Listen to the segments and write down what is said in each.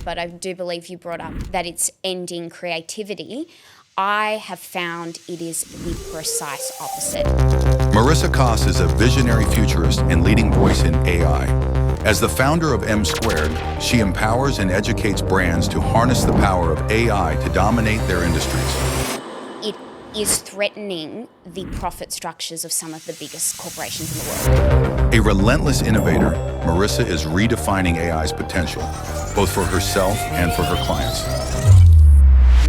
but I do believe you brought up that it's ending creativity. I have found it is the precise opposite. Marissa Kos is a visionary futurist and leading voice in AI. As the founder of M Squared, she empowers and educates brands to harness the power of AI to dominate their industries. It is threatening the profit structures of some of the biggest corporations in the world. A relentless innovator, Marissa is redefining AI's potential, both for herself and for her clients.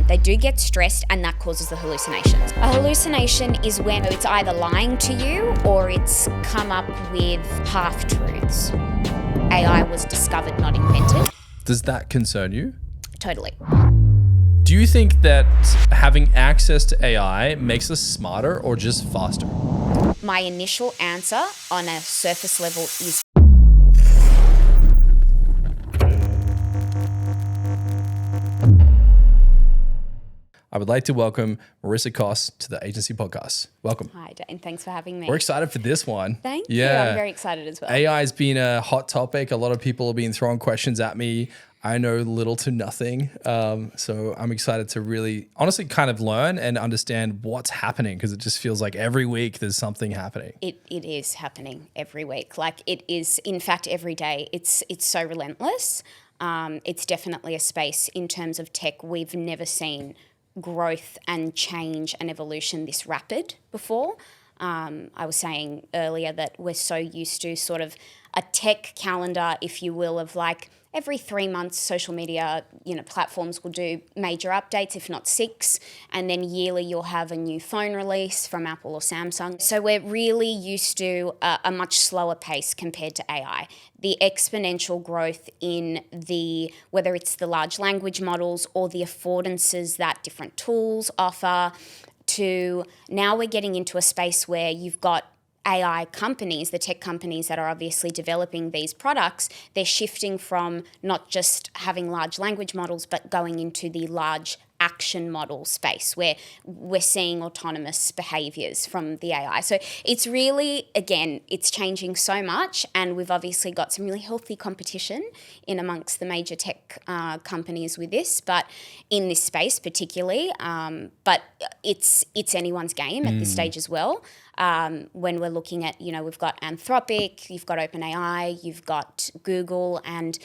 They do get stressed, and that causes the hallucinations. A hallucination is when it's either lying to you or it's come up with half-truths. AI was discovered, not invented. Does that concern you? Totally. Do you think that having access to AI makes us smarter or just faster? My initial answer on a surface level is I would like to welcome Marissa Kos to the Agency Podcast. Welcome. Hi, Dane. Thanks for having me. We're excited for this one. Thank you. I'm very excited as well. AI has been a hot topic. A lot of people have been throwing questions at me. I know little to nothing. So I'm excited to really, honestly, kind of learn and understand what's happening, because it just feels like every week there's something happening. It is happening every week. Like it is, in fact, every day. It's so relentless. It's definitely a space in terms of tech we've never seen growth and change and evolution this rapid before. I was saying earlier that we're so used to sort of a tech calendar, if you will, of like every 3 months social media, platforms will do major updates, if not 6, and then yearly you'll have a new phone release from Apple or Samsung. So we're really used to a much slower pace compared to AI. The exponential growth in whether it's the large language models or the affordances that different tools offer, to now we're getting into a space where you've got AI companies, the tech companies that are obviously developing these products, they're shifting from not just having large language models, but going into the large action model space where we're seeing autonomous behaviors from the AI. So it's really, again, it's changing so much, and we've obviously got some really healthy competition in amongst the major tech companies with this, but in this space particularly, but it's anyone's game at this stage as well. When we're looking at, we've got Anthropic, you've got OpenAI, you've got Google, and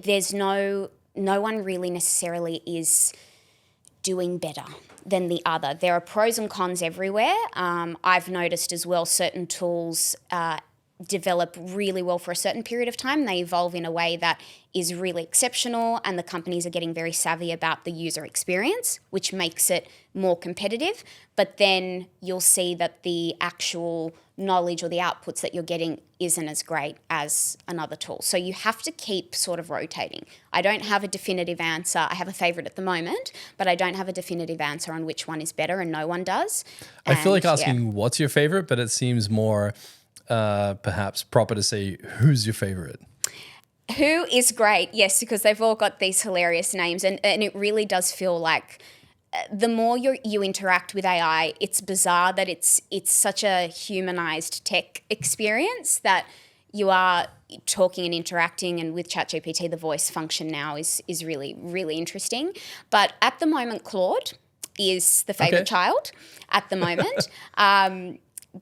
there's no one really necessarily is doing better than the other. There are pros and cons everywhere. I've noticed as well certain tools develop really well for a certain period of time. They evolve in a way that is really exceptional, and the companies are getting very savvy about the user experience, which makes it more competitive. But then you'll see that the actual knowledge or the outputs that you're getting isn't as great as another tool. So you have to keep sort of rotating. I don't have a definitive answer. I have a favorite at the moment, but I don't have a definitive answer on which one is better, and no one does. I feel like asking what's your favorite, but it seems more perhaps proper to say who's your favorite. Who is great, yes, because they've all got these hilarious names, and it really does feel like the more you interact with AI, it's bizarre that it's such a humanized tech experience that you are talking and interacting, and with ChatGPT, the voice function now is really, really interesting. But at the moment, Claude is the favorite child at the moment.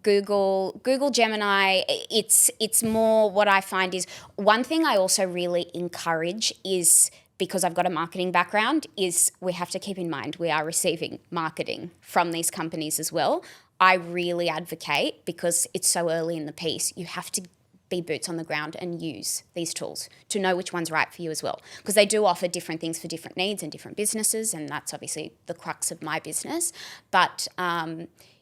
Google Gemini, it's more, what I find is, one thing I also really encourage is, because I've got a marketing background, is we have to keep in mind we are receiving marketing from these companies as well. I really advocate, because it's so early in the piece, you have to be boots on the ground and use these tools to know which one's right for you as well, because they do offer different things for different needs and different businesses, and that's obviously the crux of my business. But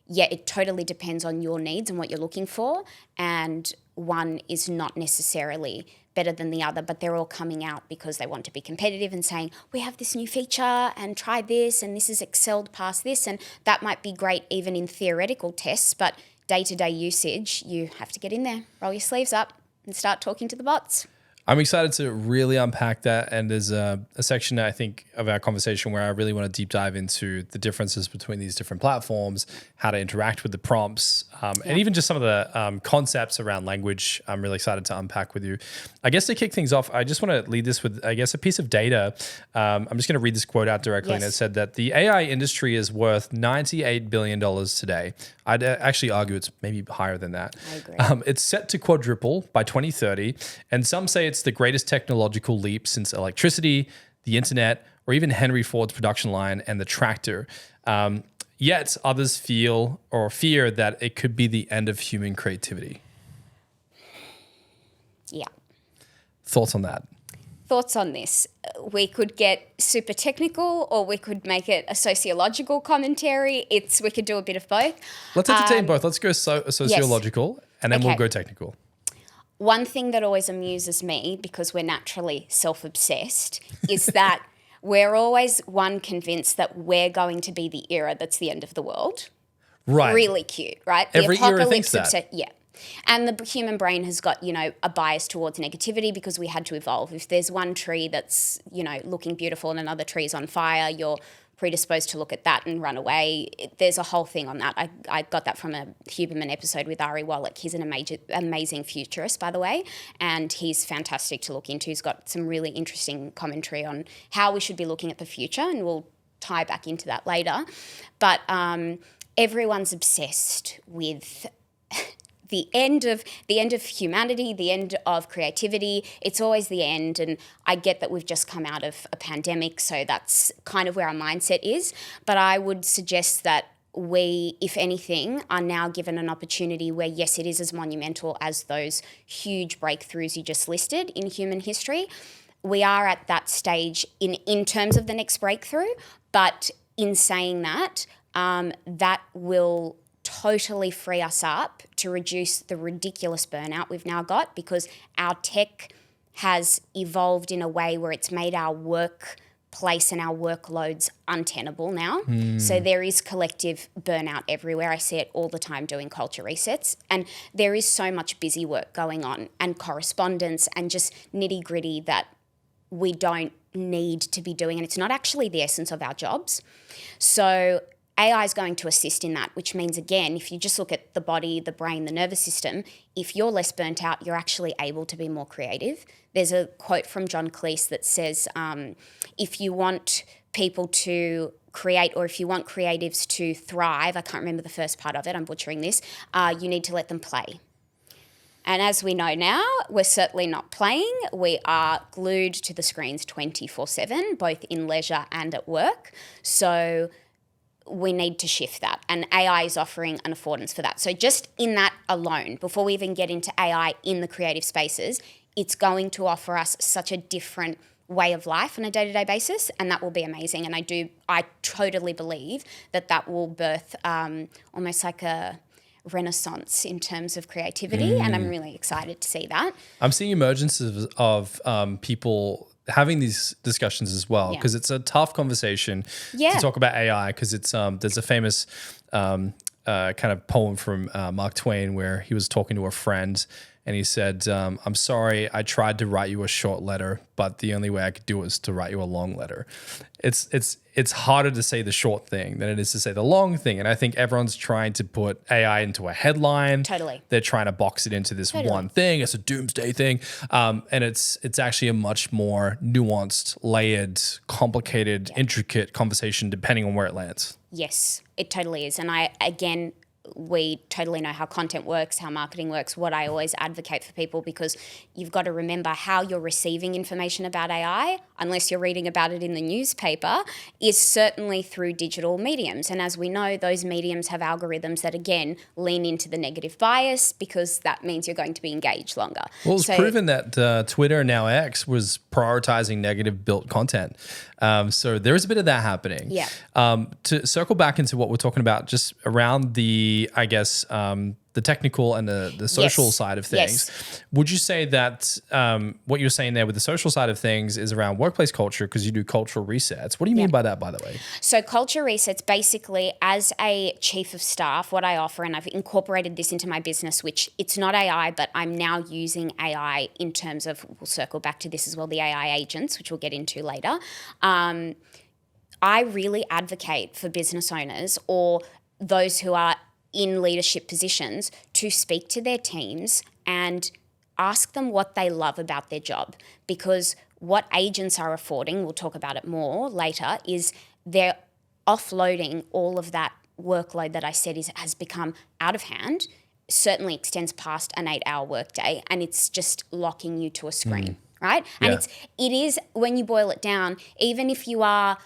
it totally depends on your needs and what you're looking for, and one is not necessarily better than the other, but they're all coming out because they want to be competitive and saying, we have this new feature and try this, and this has excelled past this, and that might be great even in theoretical tests, but day-to-day usage, you have to get in there, roll your sleeves up and start talking to the bots. I'm excited to really unpack that. And there's a section, I think, of our conversation where I really want to deep dive into the differences between these different platforms, how to interact with the prompts, and even just some of the concepts around language. I'm really excited to unpack with you. I guess to kick things off, I just want to lead this with, I guess, a piece of data. I'm just going to read this quote out directly. Yes. And it said that the AI industry is worth $98 billion today. I'd actually argue it's maybe higher than that. I agree. It's set to quadruple by 2030. And some say it's the greatest technological leap since electricity, the internet, or even Henry Ford's production line and the tractor. Yet others feel or fear that it could be the end of human creativity. Yeah. Thoughts on that? Thoughts on this? We could get super technical, or we could make it a sociological commentary. We could do a bit of both. Let's entertain both. Let's go sociological, and then we'll Okay. go technical. One thing that always amuses me, because we're naturally self-obsessed, is that we're always convinced that we're going to be the era that's the end of the world. Right. Really cute, right? Every era thinks that. Yeah. And the human brain has got, a bias towards negativity because we had to evolve. If there's one tree that's, looking beautiful and another tree's on fire, you're predisposed to look at that and run away. There's a whole thing on that. I got that from a Huberman episode with Ari Wallach. He's an amazing futurist, by the way, and he's fantastic to look into. He's got some really interesting commentary on how we should be looking at the future, and we'll tie back into that later. But everyone's obsessed with the end of humanity, the end of creativity. It's always the end. And I get that we've just come out of a pandemic, so that's kind of where our mindset is. But I would suggest that we, if anything, are now given an opportunity where, yes, it is as monumental as those huge breakthroughs you just listed in human history. We are at that stage in terms of the next breakthrough. But in saying that, that will totally free us up to reduce the ridiculous burnout we've now got, because our tech has evolved in a way where it's made our workplace and our workloads untenable now. So there is collective burnout everywhere. I see it all the time doing culture resets, and there is so much busy work going on and correspondence and just nitty gritty that we don't need to be doing, and it's not actually the essence of our jobs. So AI is going to assist in that, which means, again, if you just look at the body, the brain, the nervous system, if you're less burnt out, you're actually able to be more creative. There's a quote from John Cleese that says, if you want people to create, or if you want creatives to thrive, I can't remember the first part of it, I'm butchering this, you need to let them play. And as we know now, we're certainly not playing. We are glued to the screens 24/7, both in leisure and at work. So we need to shift that, and AI is offering an affordance for that. So just in that alone, before we even get into AI in the creative spaces, it's going to offer us such a different way of life on a day-to-day basis, and that will be amazing. And I totally believe that will birth almost like a renaissance in terms of creativity, and I'm really excited to see that. I'm seeing emergences of people having these discussions as well, because it's a tough conversation to talk about AI, because it's there's a famous kind of poem from Mark Twain where he was talking to a friend and he said, I'm sorry, I tried to write you a short letter, but the only way I could do it was to write you a long letter. It's harder to say the short thing than it is to say the long thing. And I think everyone's trying to put AI into a headline. Totally. They're trying to box it into this one thing. It's a doomsday thing. And it's actually a much more nuanced, layered, complicated, intricate conversation depending on where it lands. Yes, it totally is. And we totally know how content works, how marketing works, what I always advocate for people, because you've got to remember how you're receiving information about AI, unless you're reading about it in the newspaper, is certainly through digital mediums. And as we know, those mediums have algorithms that, again, lean into the negative bias, because that means you're going to be engaged longer. Well, it's proven that Twitter, now X, was prioritizing negative built content. So there is a bit of that happening. Yeah. To circle back into what we're talking about, just around the the technical and the social Yes. side of things. Yes. Would you say that what you're saying there with the social side of things is around workplace culture because you do cultural resets? What do you mean by that, by the way? So culture resets, basically, as a chief of staff, what I offer, and I've incorporated this into my business, which it's not AI, but I'm now using AI in terms of, we'll circle back to this as well, the AI agents, which we'll get into later. I really advocate for business owners or those who are in leadership positions to speak to their teams and ask them what they love about their job, because what agents are affording, we'll talk about it more later, is they're offloading all of that workload that I said has become out of hand, certainly extends past an 8-hour workday, and it's just locking you to a screen, right? And it is, when you boil it down, even if you are,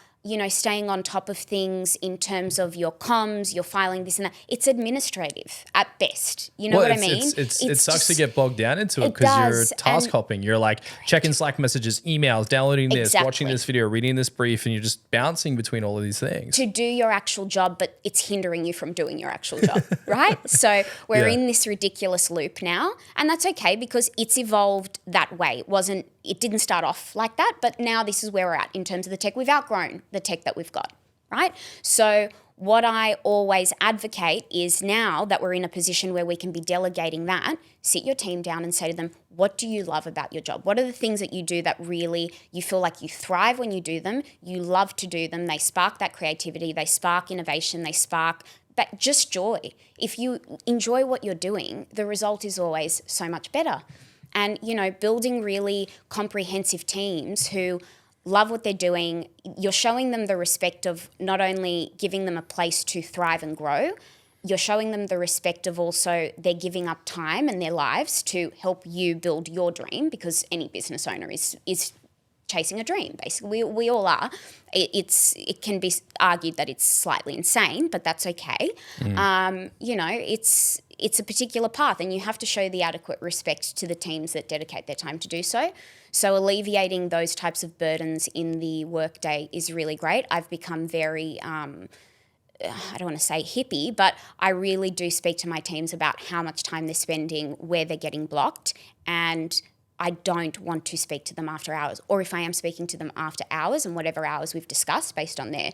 staying on top of things in terms of your comms, your filing, this and that, it's administrative at best. You know what I mean? It sucks to get bogged down into it because you're task hopping. You're like checking Slack messages, emails, downloading this, watching this video, reading this brief, and you're just bouncing between all of these things. To do your actual job, but it's hindering you from doing your actual job, right? So we're in this ridiculous loop now, and that's okay because it's evolved that way. It didn't start off like that, but now this is where we're at in terms of the tech. We've outgrown the tech that we've got, right? So what I always advocate is, now that we're in a position where we can be delegating that, sit your team down and say to them, what do you love about your job? What are the things that you do that really you feel like you thrive when you do them? You love to do them. They spark that creativity. They spark innovation. They spark just joy. If you enjoy what you're doing, the result is always so much better. And, building really comprehensive teams who love what they're doing, you're showing them the respect of not only giving them a place to thrive and grow, you're showing them the respect of also they're giving up time and their lives to help you build your dream, because any business owner is chasing a dream, basically. We all are. It can be argued that it's slightly insane, but that's okay. It's a particular path, and you have to show the adequate respect to the teams that dedicate their time to do so. So alleviating those types of burdens in the workday is really great. I've become very, I don't want to say hippie, but I really do speak to my teams about how much time they're spending, where they're getting blocked, and I don't want to speak to them after hours, or if I am speaking to them after hours and whatever hours we've discussed based on their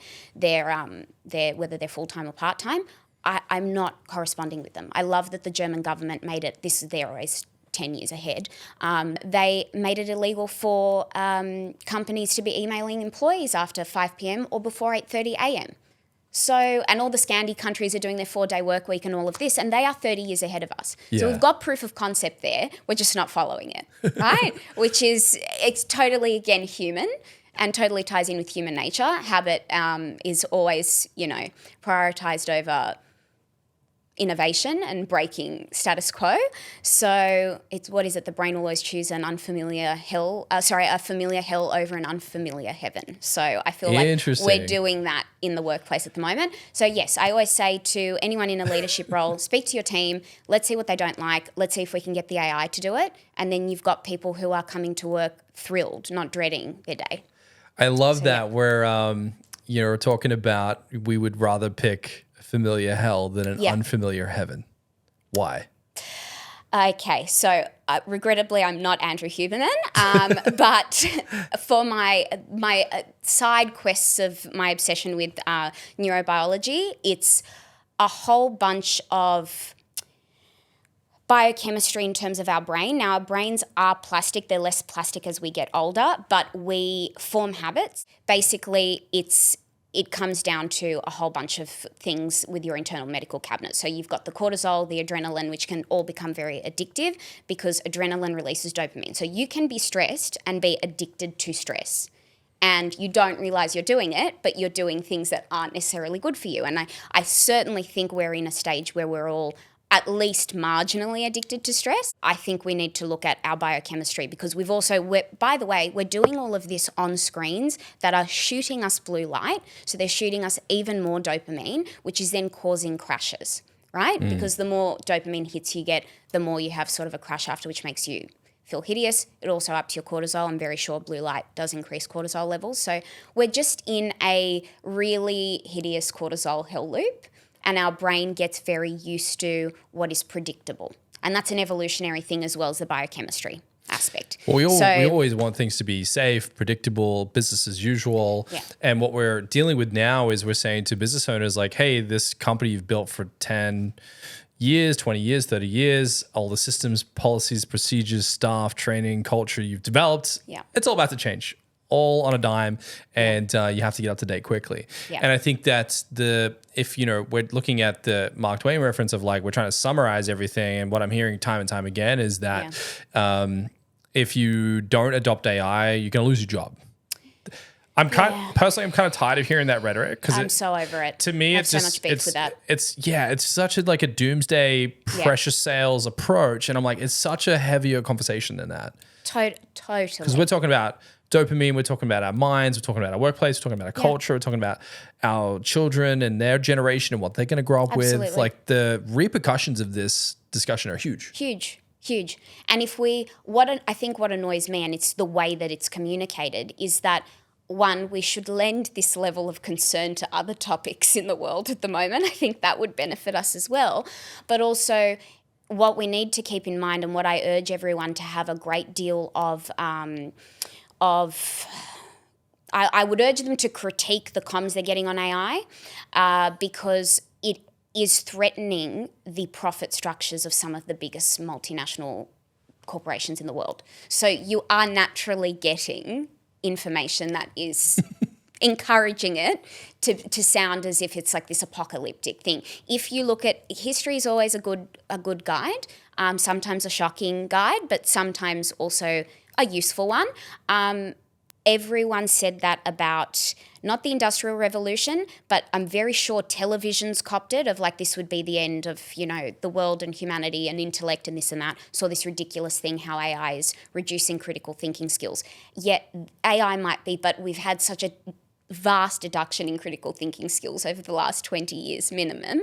whether they're full-time or part-time, I'm not corresponding with them. I love that the German government made it, they're always 10 years ahead, they made it illegal for companies to be emailing employees after 5 p.m. or before 8:30 a.m. So, and all the Scandi countries are doing their 4-day work week and all of this, and they are 30 years ahead of us. Yeah. So we've got proof of concept there. We're just not following it, right? It's totally, again, human, and totally ties in with human nature. Habit is always, prioritized over innovation and breaking status quo. So it's, the brain will always choose a familiar hell over an unfamiliar heaven. So I feel like we're doing that in the workplace at the moment. So yes, I always say to anyone in a leadership role, speak to your team, let's see what they don't like, let's see if we can get the AI to do it, and then you've got people who are coming to work thrilled, not dreading their day. I love that where we're talking about we would rather pick familiar hell than an unfamiliar heaven. Why? Okay, so regrettably, I'm not Andrew Huberman, but for my side quests of my obsession with neurobiology, it's a whole bunch of biochemistry in terms of our brain. Now, our brains are plastic. They're less plastic as we get older, but we form habits. Basically, it comes down to a whole bunch of things with your internal medical cabinet. So you've got the cortisol, the adrenaline, which can all become very addictive because adrenaline releases dopamine. So you can be stressed and be addicted to stress. And you don't realize you're doing it, but you're doing things that aren't necessarily good for you. And I certainly think we're in a stage where we're all at least marginally addicted to stress. I think we need to look at our biochemistry because by the way, we're doing all of this on screens that are shooting us blue light. So they're shooting us even more dopamine, which is then causing crashes, right? Because the more dopamine hits you get, the more you have sort of a crash after, which makes you feel hideous. It also ups your cortisol. I'm very sure blue light does increase cortisol levels. So we're just in a really hideous cortisol hell loop. and our brain gets very used to what is predictable. And that's an evolutionary thing as well as the biochemistry aspect. Well, we always want things to be safe, predictable, business as usual. Yeah. And what we're dealing with now is we're saying to business owners like, hey, this company you've built for 10 years, 20 years, 30 years, all the systems, policies, procedures, staff, training, culture you've developed, it's all about to change, all on a dime, and you have to get up to date quickly. Yeah. And I think that's if we're looking at the Mark Twain reference of like, we're trying to summarize everything, and what I'm hearing time and time again is that if you don't adopt AI, you're going to lose your job. Personally, I'm kind of tired of hearing that rhetoric because I'm so over it. To me, it's so much beef with that. It's such a doomsday pressure sales approach, and I'm like, it's such a heavier conversation than that. Totally. Because we're talking about dopamine, we're talking about our minds, we're talking about our workplace, we're talking about our culture, we're talking about our children and their generation and what they're going to grow up with. Like the repercussions of this discussion are huge. Huge. And I think what annoys me, and it's the way that it's communicated, is that one, we should lend this level of concern to other topics in the world at the moment. I think that would benefit us as well. But also what we need to keep in mind, and what I urge everyone to have a great deal of I would urge them to critique the comms they're getting on AI because it is threatening the profit structures of some of the biggest multinational corporations in the world. So you are naturally getting information that is encouraging it to sound as if it's like this apocalyptic thing. If you look at history, is always a good guide, sometimes a shocking guide, but sometimes also a useful one. Everyone said that about not the Industrial Revolution, but I'm very sure television's copped it of like this would be the end of, the world and humanity and intellect and this and that. Saw this ridiculous thing how AI is reducing critical thinking skills. Yet AI might be, but we've had such a vast reduction in critical thinking skills over the last 20 years minimum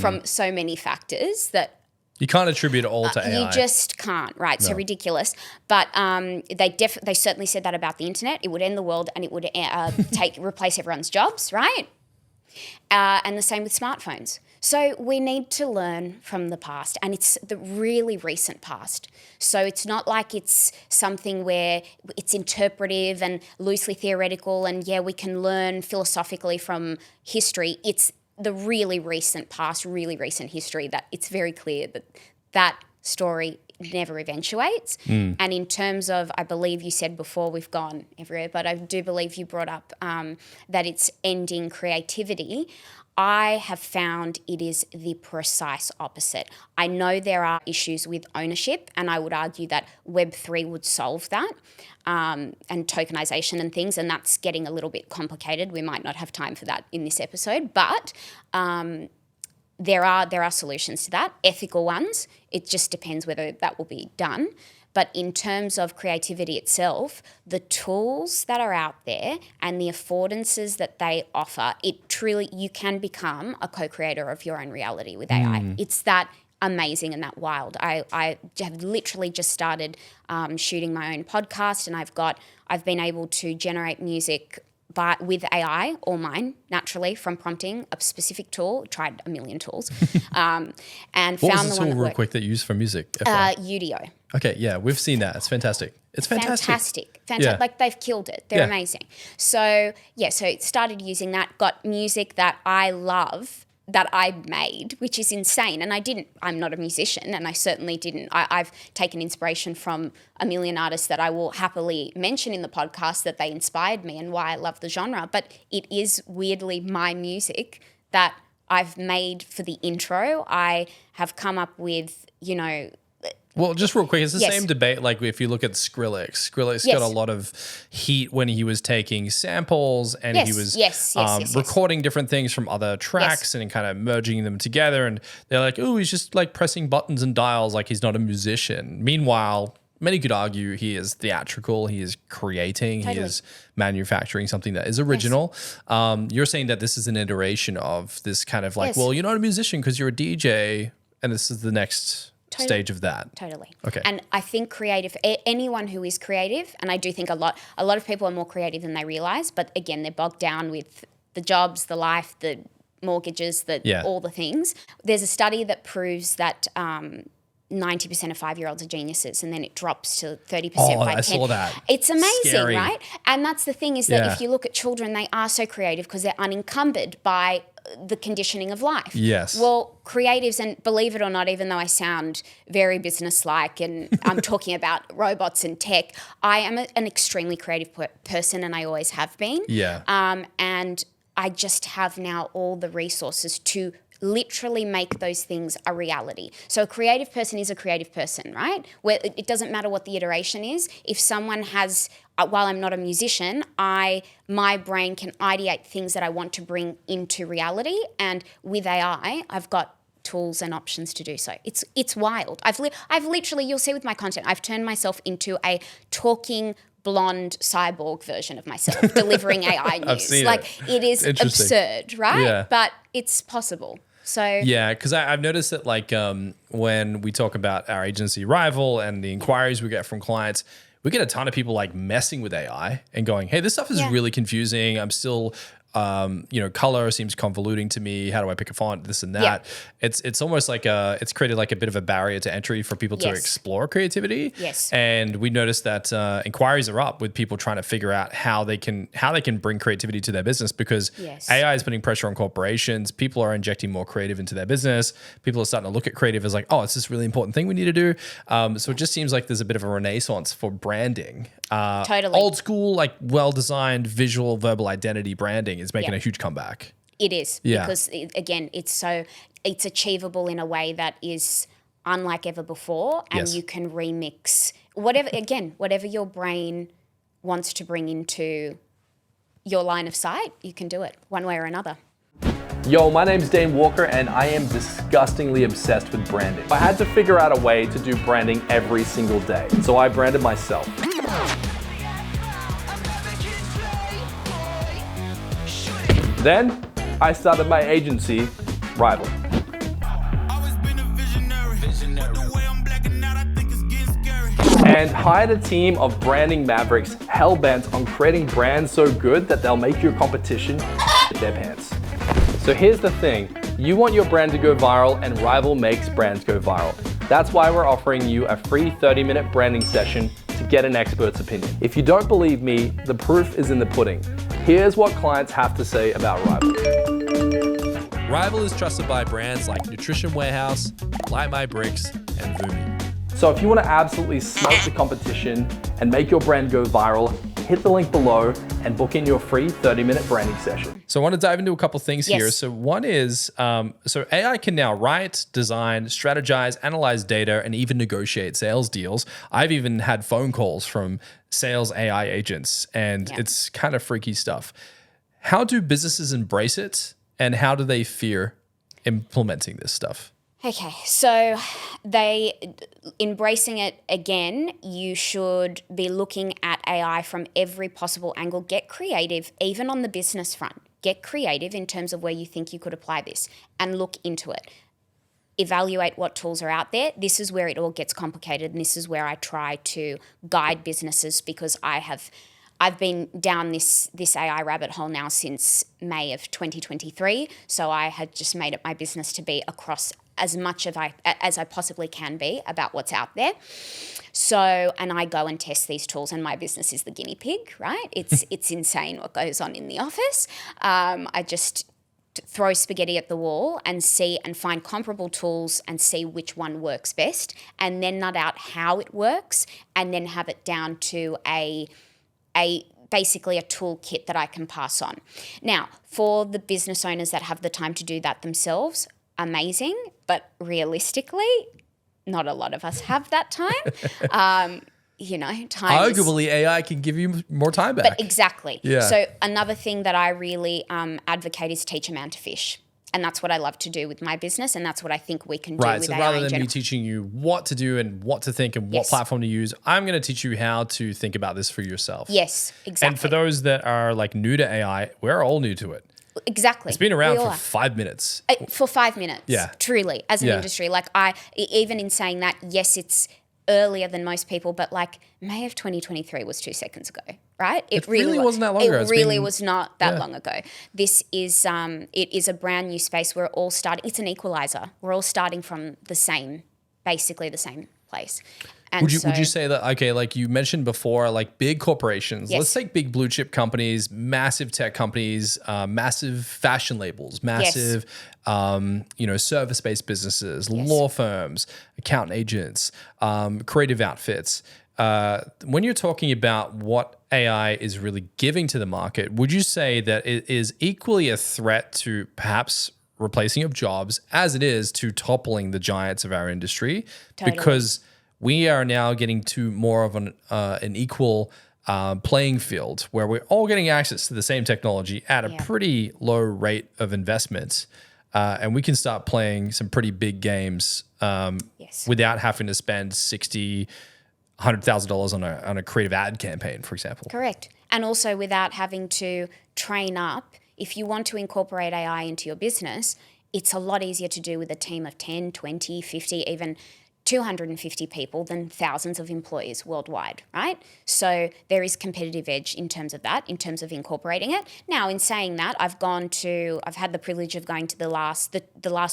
from so many factors that you can't attribute it all to AI. You just can't, right? No. So ridiculous. But they certainly said that about the internet. It would end the world and it would replace everyone's jobs, right? And the same with smartphones. So we need to learn from the past, and it's the really recent past. So it's not like it's something where it's interpretive and loosely theoretical and, we can learn philosophically from history. It's the really recent past, really recent history that it's very clear that story never eventuates. And in terms of, I believe you said before, we've gone everywhere, but I do believe you brought up that it's ending creativity. I have found it is the precise opposite. I know there are issues with ownership, and I would argue that Web3 would solve that, and tokenization and things, and that's getting a little bit complicated. We might not have time for that in this episode, but there are solutions to that, ethical ones. It just depends whether that will be done. But in terms of creativity itself, the tools that are out there and the affordances that they offer, you can become a co-creator of your own reality with AI. It's that amazing and that wild. I have literally just started shooting my own podcast, and I've been able to generate music with AI, all mine, naturally, from prompting a specific tool. Tried a million tools, and what found was the one that real worked. Quick that you use for music? Udio. Okay, yeah, we've seen that. It's fantastic. It's fantastic. Yeah. Like they've killed it. They're amazing. So started using that, got music that I love that I made, which is insane. And I'm not a musician, and I certainly didn't. I've taken inspiration from a million artists that I will happily mention in the podcast that they inspired me and why I love the genre. But it is weirdly my music that I've made for the intro. I have come up with, Well, just real quick, it's the same debate. Like if you look at Skrillex got a lot of heat when he was taking samples and he was recording different things from other tracks and kind of merging them together. And they're like, oh, he's just like pressing buttons and dials like he's not a musician. Meanwhile, many could argue he is theatrical, he is creating, he is manufacturing something that is original. You're saying that this is an iteration of this kind of like, well, you're not a musician because you're a DJ, and this is the next stage of that. Totally. Okay. And I think anyone who is creative, and I do think a lot of people are more creative than they realize, but again, they're bogged down with the jobs, the life, the mortgages, Yeah. all the things. There's a study that proves that 90% of 5-year-olds are geniuses, and then it drops to 30% by 10. I saw that. It's amazing, Scary. right? And that's the thing is that Yeah. if you look at children, they are so creative because they're unencumbered by the conditioning of life. Yes. Well, creatives, and believe it or not, even though I sound very businesslike and I'm talking about robots and tech, I am an extremely creative person, and I always have been. Yeah. And I just have now all the resources to literally make those things a reality. So a creative person is a creative person, right? Where it doesn't matter what the iteration is. If someone has, while I'm not a musician, my brain can ideate things that I want to bring into reality, and with AI, I've got tools and options to do so. It's wild. I've literally, you'll see with my content, I've turned myself into a talking blonde cyborg version of myself, delivering AI news. I've seen it is absurd, right? Yeah. But it's possible. So Yeah, because I've noticed that like when we talk about our agency Rival and the inquiries we get from clients, we get a ton of people like messing with AI and going, hey, this stuff is really confusing. I'm still, color seems convoluting to me. How do I pick a font? This and that. Yeah. It's almost like it's created like a bit of a barrier to entry for people to explore creativity. Yes. And we noticed that inquiries are up with people trying to figure out how they can bring creativity to their business, because AI is putting pressure on corporations. People are injecting more creative into their business. People are starting to look at creative as like, oh, it's this really important thing we need to do. So it just seems like there's a bit of a renaissance for branding. Totally. Old school, like well-designed visual verbal identity branding is making a huge comeback. It is. Yeah. Because again, it's achievable in a way that is unlike ever before, and you can remix whatever your brain wants to bring into your line of sight, you can do it one way or another. Yo, my name's Dane Walker, and I am disgustingly obsessed with branding. I had to figure out a way to do branding every single day, so I branded myself. Then, I started my agency, Rival. And hired a team of branding mavericks hell-bent on creating brands so good that they'll make your competition shit their pants. So here's the thing, you want your brand to go viral, and Rival makes brands go viral. That's why we're offering you a free 30-minute branding session to get an expert's opinion. If you don't believe me, the proof is in the pudding. Here's what clients have to say about Rival. Rival is trusted by brands like Nutrition Warehouse, Light My Bricks, and Vumi. So if you want to absolutely smoke the competition and make your brand go viral, hit the link below and book in your free 30-minute branding session. So I want to dive into a couple things here. Yes. So one is, so AI can now write, design, strategize, analyze data, and even negotiate sales deals. I've even had phone calls from sales AI agents, and it's kind of freaky stuff. How do businesses embrace it, and how do they fear implementing this stuff? Okay, so embracing it again, you should be looking at AI from every possible angle. Get creative, even on the business front. Get creative in terms of where you think you could apply this, and look into it. Evaluate what tools are out there. This is where it all gets complicated, and this is where I try to guide businesses, because I've been down this AI rabbit hole now since May of 2023. So I had just made it my business to be across as much as I possibly can be about what's out there. So, and I go and test these tools, and my business is the guinea pig, right? It's insane what goes on in the office. I just throw spaghetti at the wall and see and find comparable tools and see which one works best, and then nut out how it works, and then have it down to basically a toolkit that I can pass on. Now, for the business owners that have the time to do that themselves, amazing, but realistically, not a lot of us have that time. Time Arguably, AI can give you more time back. But exactly. Yeah. So another thing that I really advocate is teach a man to fish. And that's what I love to do with my business, and that's what I think we can do with so AI rather in than general. me teaching you what to do and what to think and what platform to use, I'm going to teach you how to think about this for yourself. Yes, exactly. And for those that are like new to AI, we're all new to it. Exactly. It's been around We all for are. 5 minutes. For 5 minutes. Yeah. Truly, as an industry. Like even in saying that, yes, it's earlier than most people, but like May of 2023 was 2 seconds ago. right? It really wasn't that long ago. It really was not that long ago. This is it is a brand new space. We're all starting. It's an equalizer. We're all starting from basically the same place. And would you say that, okay, like you mentioned before, like big corporations, Yes. let's take big blue chip companies, massive tech companies, massive fashion labels, massive, service-based businesses, law firms, accountant agents, creative outfits. When you're talking about what AI is really giving to the market, would you say that it is equally a threat to perhaps replacing of jobs as it is to toppling the giants of our industry? Totally. Because we are now getting to more of an equal playing field where we're all getting access to the same technology at a pretty low rate of investment. And we can start playing some pretty big games without having to spend $100,000 on a creative ad campaign, for example. Correct. And also without having to train up. If you want to incorporate AI into your business, it's a lot easier to do with a team of 10, 20, 50, even 250 people than thousands of employees worldwide, right? So there is competitive edge in terms of that, in terms of incorporating it. Now, in saying that, I've had the privilege of going to the last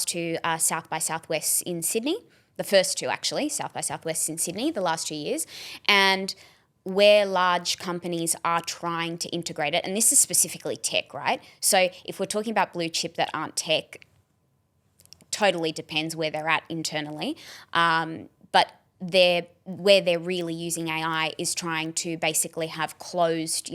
two South by Southwest in Sydney, the first two actually, South by Southwest in Sydney, the last 2 years, and where large companies are trying to integrate it, and this is specifically tech, right? So if we're talking about blue chip that aren't tech, totally depends where they're at internally. But where they're really using AI is trying to basically have closed,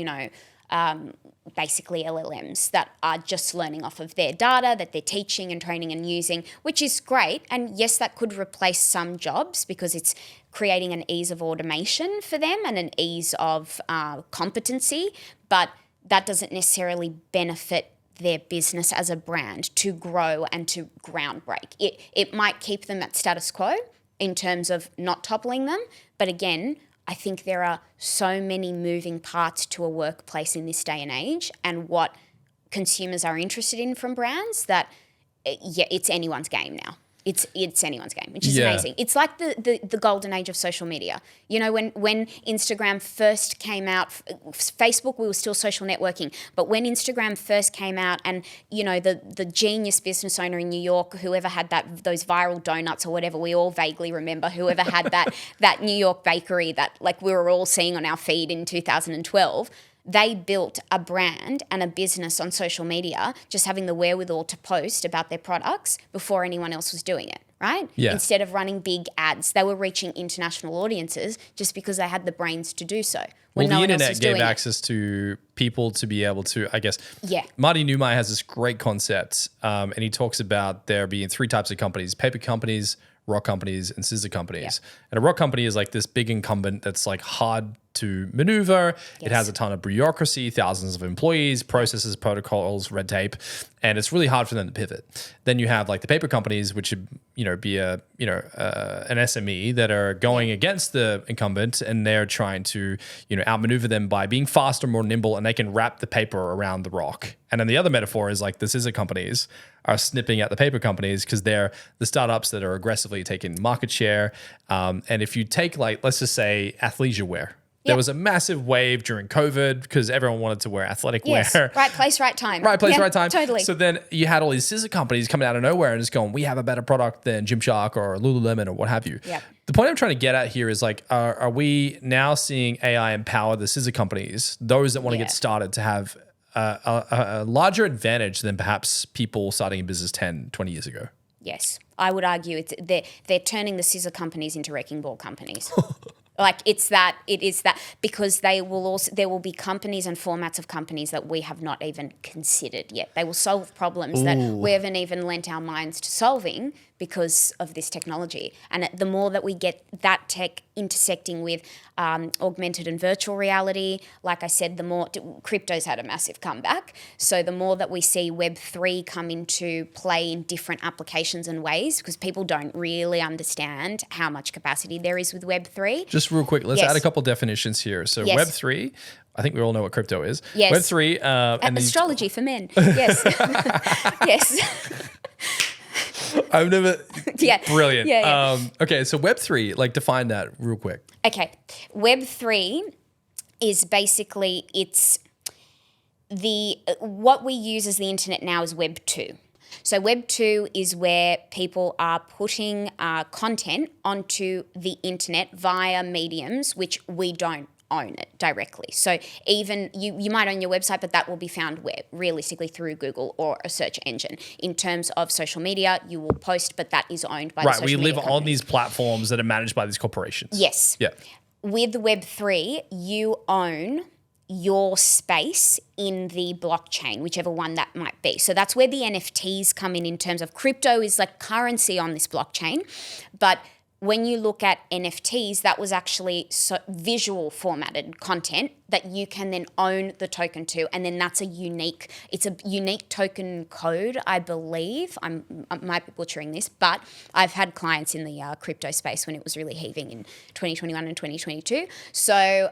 basically LLMs that are just learning off of their data that they're teaching and training and using, which is great. And yes, that could replace some jobs because it's creating an ease of automation for them and an ease of competency, but that doesn't necessarily benefit their business as a brand to grow and to groundbreak. It might keep them at status quo in terms of not toppling them, but again, I think there are so many moving parts to a workplace in this day and age and what consumers are interested in from brands that, it's anyone's game now. It's anyone's game, which is amazing. It's like the golden age of social media. You know, when Instagram first came out, Facebook, we were still social networking. But when Instagram first came out and, the genius business owner in New York, whoever had those viral donuts or whatever, we all vaguely remember, whoever had that New York bakery that like we were all seeing on our feed in 2012, they built a brand and a business on social media, just having the wherewithal to post about their products before anyone else was doing it, right? Yeah. Instead of running big ads, they were reaching international audiences just because they had the brains to do so. Well, the internet gave access to people to be able to, I guess. Yeah. Marty Neumeier has this great concept, and he talks about there being three types of companies: paper companies, rock companies, and scissor companies. Yeah. And a rock company is like this big incumbent that's like hard to maneuver. Yes. It has a ton of bureaucracy, thousands of employees, processes, protocols, red tape, and it's really hard for them to pivot. Then you have like the paper companies, which would, be an SME that are going against the incumbent, and they're trying to, outmaneuver them by being faster, more nimble, and they can wrap the paper around the rock. And then the other metaphor is like the scissor companies are snipping at the paper companies because they're the startups that are aggressively taking market share. And if you take like, let's just say athleisure wear, there was a massive wave during COVID because everyone wanted to wear athletic wear. Right place, right time. Right place, right time. Totally. So then you had all these scissor companies coming out of nowhere and just going, we have a better product than Gymshark or Lululemon or what have you. Yep. The point I'm trying to get at here is like, are we now seeing AI empower the scissor companies, those that want to get started, to have a larger advantage than perhaps people starting a business 10, 20 years ago? Yes. I would argue they're turning the scissor companies into wrecking ball companies. Like it is that because there will be companies and formats of companies that we have not even considered yet. They will solve problems that we haven't even lent our minds to solving because of this technology. And the more that we get that tech intersecting with augmented and virtual reality, like I said, the more crypto's had a massive comeback. So the more that we see Web3 come into play in different applications and ways, because people don't really understand how much capacity there is with Web3. Just real quick, let's add a couple definitions here. So Web3, I think we all know what crypto is. Yes. Web3. And astrology for men. Yes. Yes. I've never. Brilliant. Yeah. Okay, so Web3, like define that real quick. Okay. Web3 is basically what we use as the internet now is Web 2. So Web 2 is where people are putting content onto the internet via mediums which we don't own it directly. So even you might own your website, but that will be found where? Realistically through Google or a search engine. In terms of social media, you will post, but that is owned by the social we media live on companies. these platforms that are managed by these corporations. Yes. Yeah. With Web3, you own your space in the blockchain, whichever one that might be. So that's where the NFTs come in terms of crypto is like currency on this blockchain. But when you look at NFTs, that was actually visual formatted content that you can then own the token to, and then it's a unique token code, I believe. I might be butchering this, but I've had clients in the crypto space when it was really heaving in 2021 and 2022. So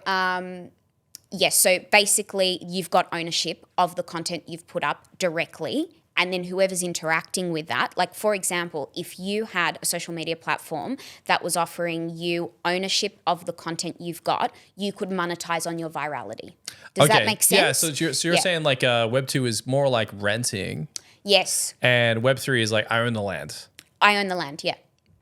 yes, so basically you've got ownership of the content you've put up directly, and then whoever's interacting with that, like for example, if you had a social media platform that was offering you ownership of the content you've got, you could monetize on your virality. Does that make sense? Yeah, so you're saying like Web 2 is more like renting. Yes. And Web 3 is like I own the land. I own the land, yeah.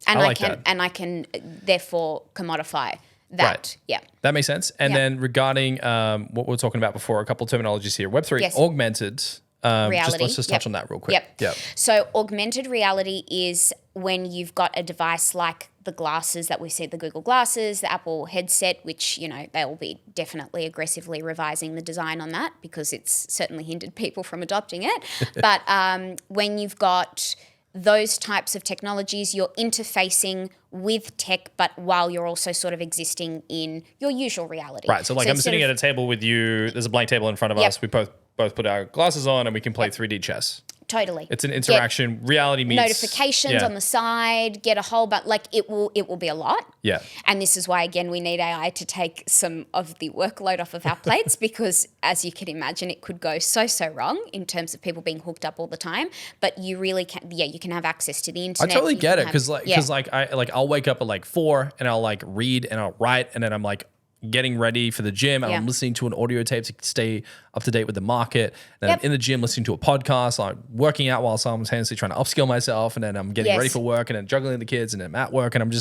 And I can therefore commodify that. Right. Yeah. That makes sense. And then regarding what we were talking about before, a couple of terminologies here. Web 3, Yes. augmented. Reality. Let's just touch on that real quick. Yep. So augmented reality is when you've got a device like the glasses that we see, the Google glasses, the Apple headset, which, they will be definitely aggressively revising the design on that because it's certainly hindered people from adopting it. But when you've got those types of technologies, you're interfacing with tech, but while you're also sort of existing in your usual reality. Right. So I'm sitting at a table with you. There's a blank table in front of us. We both put our glasses on and we can play 3D chess. Totally. It's an interaction. Reality meets notifications on the side, get a whole but it will be a lot. Yeah. And this is why again we need AI to take some of the workload off of our plates because as you can imagine it could go so wrong in terms of people being hooked up all the time. But you really can you can have access to the internet. I totally get it because I'll wake up at 4 and I'll read and I'll write and then I'm getting ready for the gym and I'm listening to an audio tape to stay up to date with the market. And I'm in the gym listening to a podcast. I'm working out while simultaneously trying to upskill myself. And then I'm getting ready for work and then juggling the kids and then I'm at work. And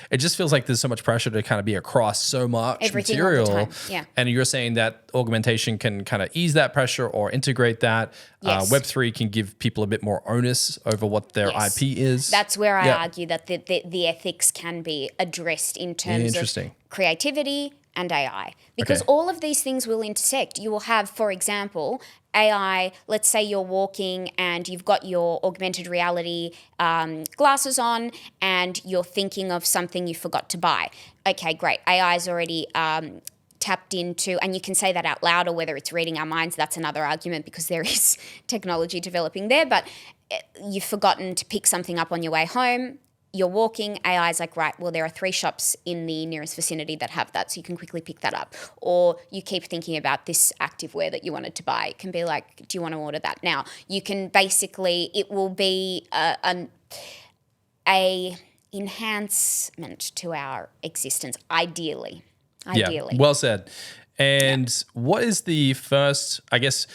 it just feels like there's so much pressure to kind of be across so much everything material. All the time. Yeah. And you're saying that augmentation can kind of ease that pressure or integrate that. Yes. Web3 can give people a bit more onus over what their IP is. That's where I argue that the ethics can be addressed in terms of creativity and AI. Because all of these things will intersect. You will have, for example, AI, let's say you're walking and you've got your augmented reality glasses on and you're thinking of something you forgot to buy. Okay, great. AI's already tapped into, and you can say that out loud or whether it's reading our minds, that's another argument because there is technology developing there, but you've forgotten to pick something up on your way home. You're walking, AI's like, right, well, there are 3 shops in the nearest vicinity that have that, so you can quickly pick that up. Or you keep thinking about this activewear that you wanted to buy. It can be like, do you want to order that now? You can basically, it will be a enhancement to our existence, ideally. Yeah, well said. And what is the first, I guess,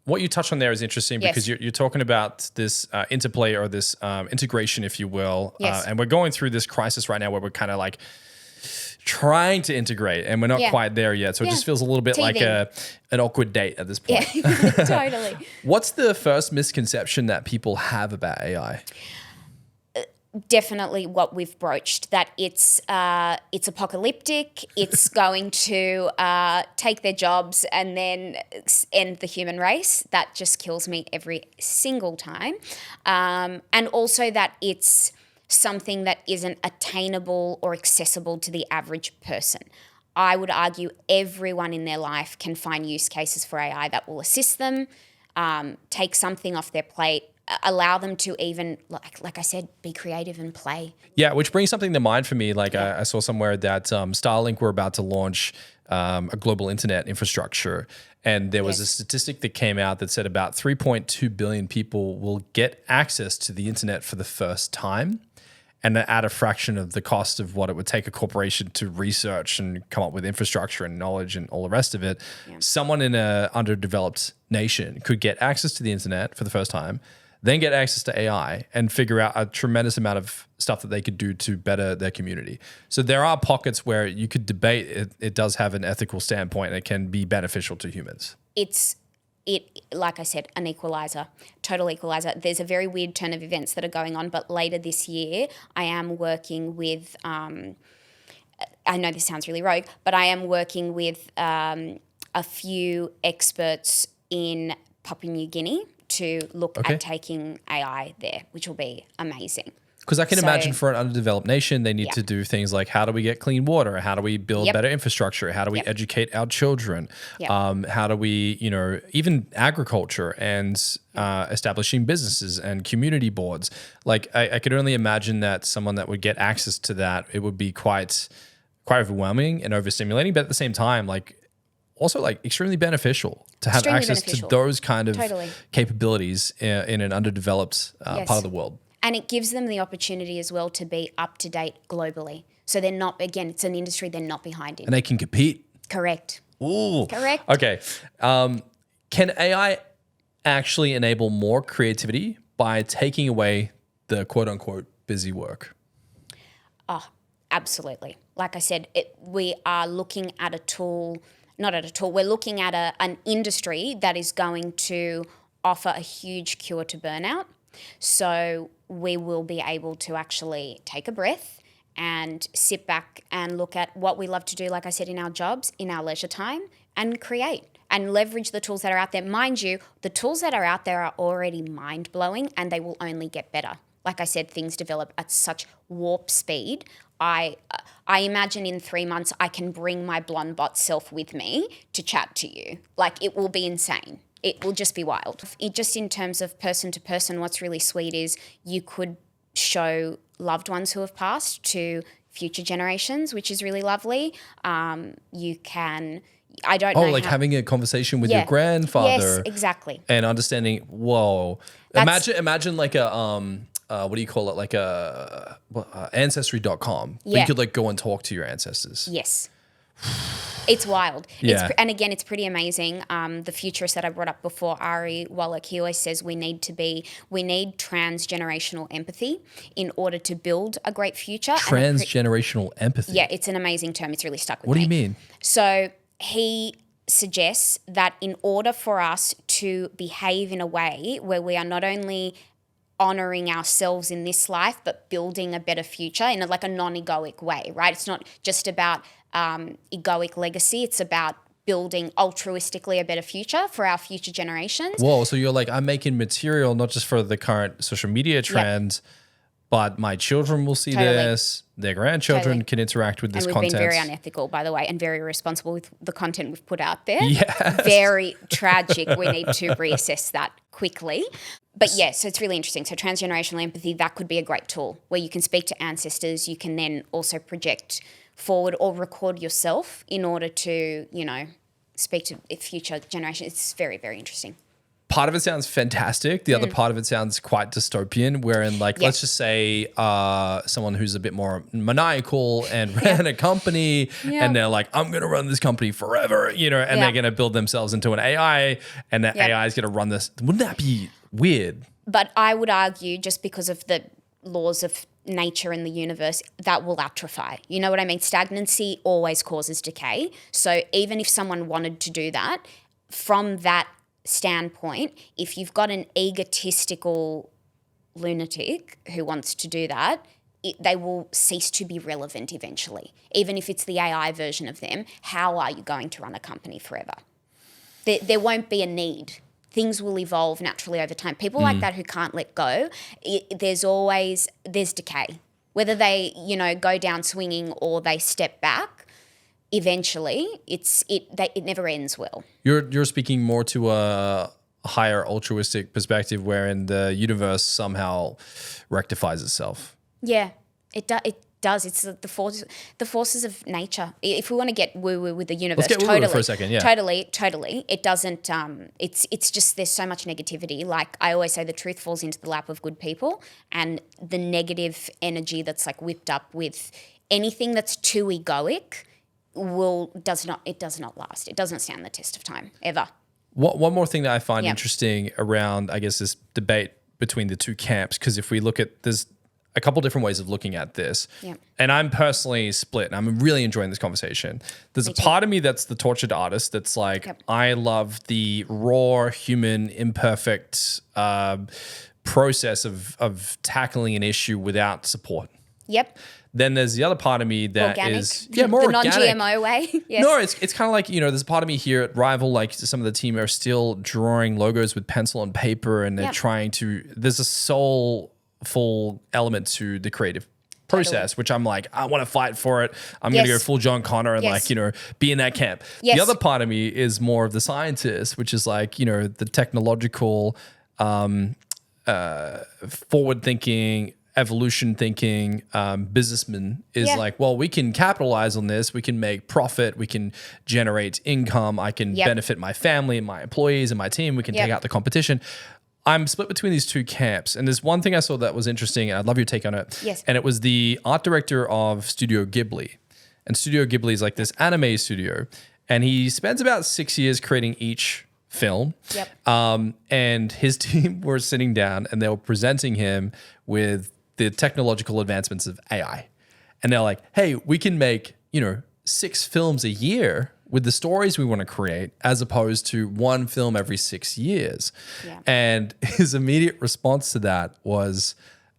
what you touched on there is interesting because you're talking about this interplay or this integration, if you will. Yes. And we're going through this crisis right now where we're kind of trying to integrate and we're not quite there yet. So it just feels a little bit like an awkward date at this point. Yeah, totally. What's the first misconception that people have about AI? Definitely what we've broached, that it's apocalyptic, it's going to take their jobs and then end the human race. That just kills me every single time. And also that it's something that isn't attainable or accessible to the average person. I would argue everyone in their life can find use cases for AI that will assist them, take something off their plate, allow them to even, like I said, be creative and play. Yeah, which brings something to mind for me. I saw somewhere that Starlink were about to launch a global internet infrastructure. And there was a statistic that came out that said about 3.2 billion people will get access to the internet for the first time. and at a fraction of the cost of what it would take a corporation to research and come up with infrastructure and knowledge and all the rest of it, someone in a underdeveloped nation could get access to the internet for the first time, then get access to AI and figure out a tremendous amount of stuff that they could do to better their community. So there are pockets where you could debate it does have an ethical standpoint and it can be beneficial to humans. Like I said, an equalizer, total equalizer. There's a very weird turn of events that are going on, but later this year, I am working with, I know this sounds really rogue, but I am working with a few experts in Papua New Guinea to look at taking AI there, which will be amazing. Because I can imagine for an underdeveloped nation, they need to do things like, how do we get clean water? How do we build better infrastructure? How do we educate our children? How do we, even agriculture and establishing businesses and community boards? Like I could only imagine that someone that would get access to that, it would be quite overwhelming and overstimulating, but at the same time, also extremely beneficial to have access to those kind of capabilities in an underdeveloped part of the world. And it gives them the opportunity as well to be up to date globally. So they're not, again, it's an industry they're not behind in. And they can compete. Correct. Ooh. Correct. Okay. Can AI actually enable more creativity by taking away the quote unquote busy work? Oh, absolutely. Like I said, we are looking at a tool, we're looking at an industry that is going to offer a huge cure to burnout. So we will be able to actually take a breath and sit back and look at what we love to do, like I said, in our jobs, in our leisure time, and create and leverage the tools that are out there. Mind you, the tools that are out there are already mind-blowing and they will only get better. Like I said, things develop at such warp speed. I imagine in 3 months I can bring my blonde bot self with me to chat to you. It will be insane. It will just be wild. Just in terms of person to person, what's really sweet is you could show loved ones who have passed to future generations, which is really lovely. You can, I don't know. Having a conversation with your grandfather. Yes, exactly. And understanding, whoa. Imagine like a, what do you call it? Like a ancestry.com. Yeah. You could go and talk to your ancestors. Yes. It's wild. Yeah. And again, it's pretty amazing. The futurist that I brought up before, Ari Wallach, he always says we need transgenerational empathy in order to build a great future. Transgenerational empathy? Yeah, it's an amazing term. It's really stuck with me. What do you mean? So he suggests that in order for us to behave in a way where we are not only honoring ourselves in this life, but building a better future in a non-egoic way, right? It's not just about egoic legacy. It's about building altruistically a better future for our future generations. Whoa, so you're I'm making material not just for the current social media trend, but my children will see this, their grandchildren can interact with this content. And we've been very unethical, by the way, and very irresponsible with the content we've put out there. Yes. Very tragic. We need to reassess that quickly. But yeah, so it's really interesting. So transgenerational empathy, that could be a great tool where you can speak to ancestors. You can then also project forward or record yourself in order to, speak to future generations. It's very, very interesting. Part of it sounds fantastic. The other part of it sounds quite dystopian, wherein let's just say someone who's a bit more maniacal and ran a company and they're I'm going to run this company forever, and they're going to build themselves into an AI and that AI is going to run this. Wouldn't that be weird? But I would argue just because of the laws of nature in the universe, that will atrophy. You know what I mean? Stagnancy always causes decay. So even if someone wanted to do that, from that standpoint, if you've got an egotistical lunatic who wants to do that, they will cease to be relevant eventually. Even if it's the AI version of them, how are you going to run a company forever? There won't be a need. Things will evolve naturally over time. People like that who can't let go, there's decay. Whether they, go down swinging or they step back, eventually it never ends well. You're speaking more to a higher altruistic perspective wherein the universe somehow rectifies itself. Yeah, it does. It's the forces of nature. If we want to get woo-woo with the universe, Let's get woo-woo for a second, yeah. Totally. It doesn't, it's just there's so much negativity. Like I always say, the truth falls into the lap of good people, and the negative energy that's like whipped up with anything that's too egoic does not last. It doesn't stand the test of time, ever. One more thing that I find interesting around, I guess, this debate between the two camps, because if we look at, there's a couple different ways of looking at this. Yeah. And I'm personally split, and I'm really enjoying this conversation. There's a part of me that's the tortured artist that's like, I love the raw, human, imperfect process of tackling an issue without support. Yep. Then there's the other part of me that organic. is more the organic. non-GMO way. Yes. No, it's kind of like, there's a part of me here at Rival, like some of the team are still drawing logos with pencil and paper, and they're trying to, there's a soulful element to the creative process, which I'm like, I want to fight for it. I'm going to go full John Connor and be in that camp. Yes. The other part of me is more of the scientist, which is like, the technological, forward thinking, evolution thinking businessman is like, well, we can capitalize on this. We can make profit. We can generate income. I can benefit my family and my employees and my team. We can take out the competition. I'm split between these two camps. And there's one thing I saw that was interesting, and I'd love your take on it. Yes. And it was the art director of Studio Ghibli. And Studio Ghibli is like this anime studio. And he spends about 6 years creating each film. Yep. And his team were sitting down and they were presenting him with the technological advancements of AI. And they're like, hey, we can make, 6 films a year with the stories we want to create, as opposed to 1 film every 6 years. Yeah. And his immediate response to that was,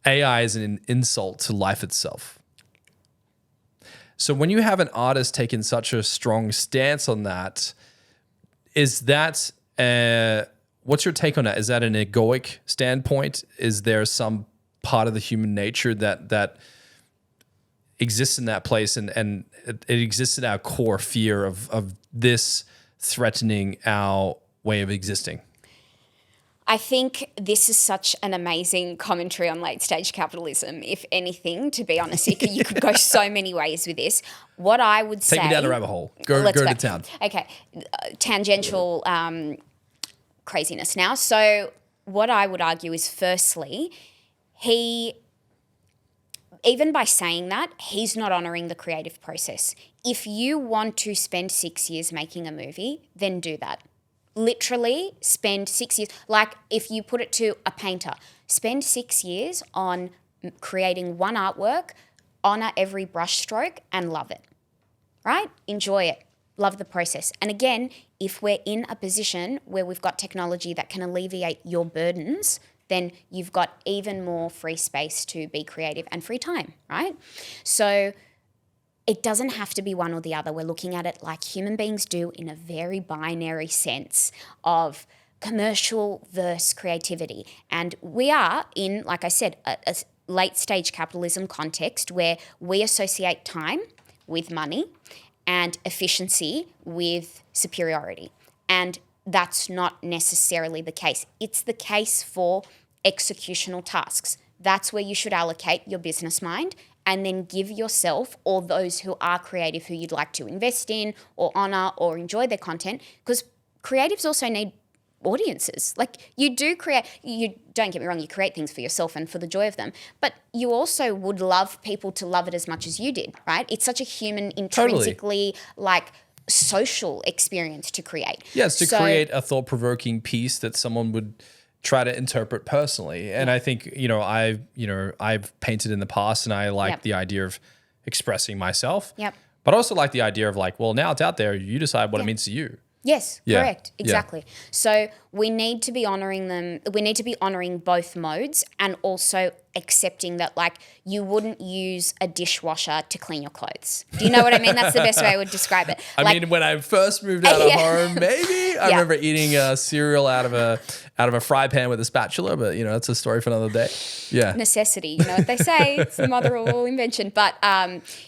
AI is an insult to life itself. So when you have an artist taking such a strong stance on that, is that, what's your take on that? Is that an egoic standpoint? Is there some part of the human nature that exists in that place, and it exists in our core fear of this threatening our way of existing? I think this is such an amazing commentary on late stage capitalism. If anything, to be honest, you could go so many ways with this. What I would say, take me down the rabbit hole. Go to town. Okay, tangential craziness now. So what I would argue is, firstly, even by saying that, he's not honoring the creative process. If you want to spend 6 years making a movie, then do that. Literally spend 6 years. Like if you put it to a painter, spend 6 years on creating one artwork, honor every brush stroke and love it, right? Enjoy it. Love the process. And again, if we're in a position where we've got technology that can alleviate your burdens, then you've got even more free space to be creative and free time, right? So it doesn't have to be one or the other. We're looking at it like human beings do, in a very binary sense of commercial versus creativity. And we are in, like I said, a late stage capitalism context where we associate time with money and efficiency with superiority. And that's not necessarily the case. It's the case for executional tasks. That's where you should allocate your business mind, and then give yourself, or those who are creative who you'd like to invest in or honor or enjoy their content, because creatives also need audiences. Like you do create, you don't get me wrong, you create things for yourself and for the joy of them, but you also would love people to love it as much as you did, right? It's such a human, intrinsically like social experience to create. Yes, to create a thought-provoking piece that someone would try to interpret personally. And I think, I've painted in the past, and I like the idea of expressing myself. Yep. But I also like the idea of like, well, now it's out there, you decide what it means to you. Yes, Yeah. correct. Exactly. Yeah. So we need to be honoring them. We need to be honoring both modes, and also accepting that like you wouldn't use a dishwasher to clean your clothes. Do you know what I mean? That's the best way I would describe it. I mean, when I first moved out of home, maybe I remember eating cereal out of a fry pan with a spatula, but that's a story for another day. Yeah. Necessity, you know what they say, it's the mother of all invention. But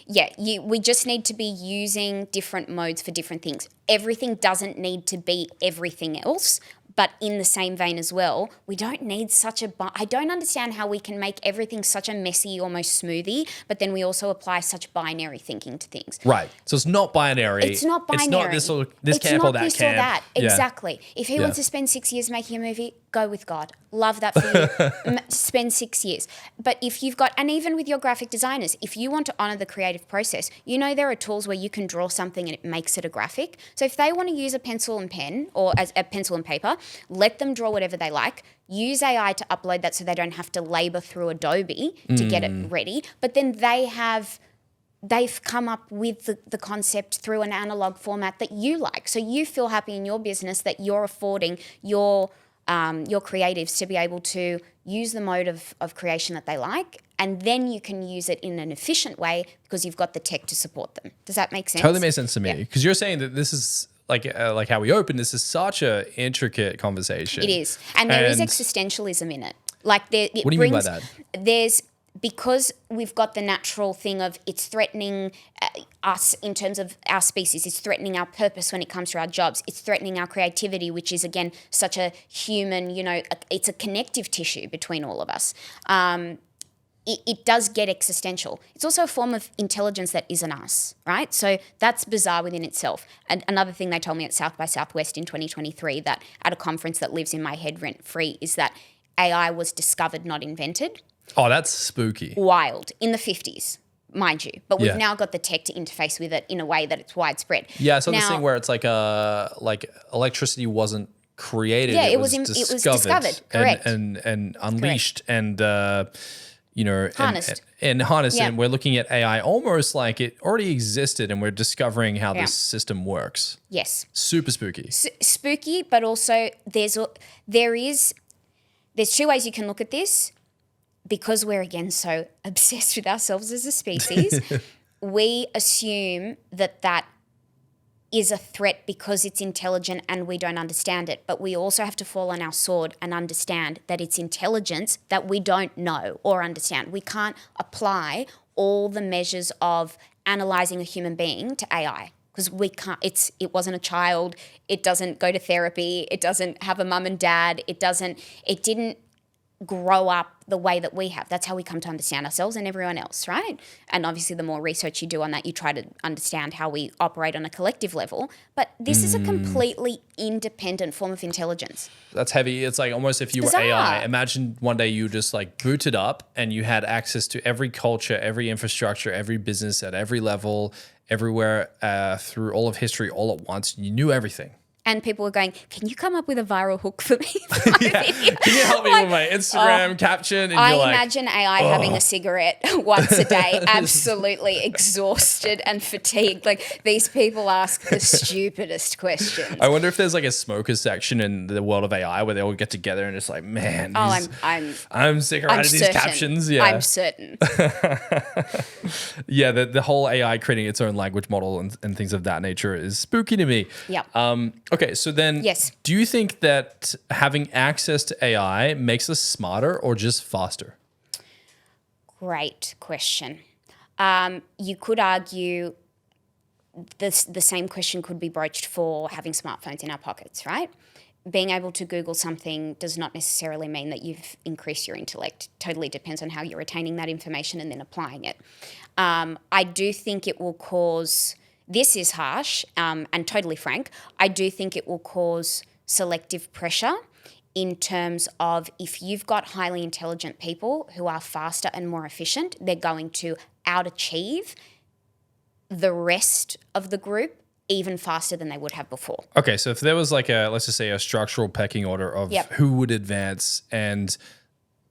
we just need to be using different modes for different things. Everything doesn't need to be everything else, But in the same vein as well, we don't need such a... I don't understand how we can make everything such a messy, almost smoothie, but then we also apply such binary thinking to things. Right. So it's not binary. It's not binary. It's not this camp or that this camp. Or that. Yeah. Exactly. If he wants to spend 6 years making a movie, go with God. Love that for you. Spend 6 years. But if you've got, and even with your graphic designers, if you want to honor the creative process, there are tools where you can draw something and it makes it a graphic. So if they want to use a pencil and pen or as a pencil and paper, let them draw whatever they like. Use AI to upload that so they don't have to labor through Adobe to get it ready. But then they've come up with the concept through an analog format that you like. So you feel happy in your business that you're affording your creatives to be able to use the mode of creation that they like, and then you can use it in an efficient way because you've got the tech to support them. Does that make sense? Totally makes sense to me. Because you're saying that this is like how we open. This is such a intricate conversation. It is, and there is existentialism in it. Like what do you mean by that? Because we've got the natural thing of it's threatening us in terms of our species. It's threatening our purpose when it comes to our jobs. It's threatening our creativity, which is, again, such a human, it's a connective tissue between all of us. It does get existential. It's also a form of intelligence that isn't us, right? So that's bizarre within itself. And another thing they told me at South by Southwest in 2023 that at a conference that lives in my head rent-free is that AI was discovered, not invented. Oh, that's spooky. Wild. In the 50s, mind you. But we've now got the tech to interface with it in a way that it's widespread. Yeah, so this thing where it's like electricity wasn't created. Yeah, it was discovered. Correct. And unleashed. Correct. And harnessed. And harnessed. And we're looking at AI almost like it already existed and we're discovering how this system works. Yes. Super spooky. Spooky, but also there's two ways you can look at this. Because we're, again, so obsessed with ourselves as a species, we assume that is a threat because it's intelligent and we don't understand it. But we also have to fall on our sword and understand that it's intelligence that we don't know or understand. We can't apply all the measures of analysing a human being to AI. Because we can't. It wasn't a child. It doesn't go to therapy. It doesn't have a mum and dad. It didn't grow up the way that we have. That's how we come to understand ourselves and everyone else, right? And obviously the more research you do on that, you try to understand how we operate on a collective level. But this is a completely independent form of intelligence. That's heavy. It's like almost if you were AI, imagine one day you just like booted up and you had access to every culture, every infrastructure, every business at every level, everywhere through all of history all at once. You knew everything. And people were going, can you come up with a viral hook for me? Can you help me with my Instagram caption? And I imagine AI having a cigarette once a day, absolutely exhausted and fatigued. Like, these people ask the stupidest questions. I wonder if there's like a smoker section in the world of AI where they all get together and it's like, man, I'm sick of writing these captions. Yeah, I'm certain. Yeah, the whole AI creating its own language model and things of that nature is spooky to me. Yep. Okay, so then do you think that having access to AI makes us smarter or just faster? Great question. You could argue the same question could be broached for having smartphones in our pockets, right? Being able to Google something does not necessarily mean that you've increased your intellect. Totally depends on how you're retaining that information and then applying it. I do think it will cause... This is harsh and totally frank. I do think it will cause selective pressure in terms of if you've got highly intelligent people who are faster and more efficient, they're going to out-achieve the rest of the group even faster than they would have before. Okay, so if there was like let's just say a structural pecking order of who would advance and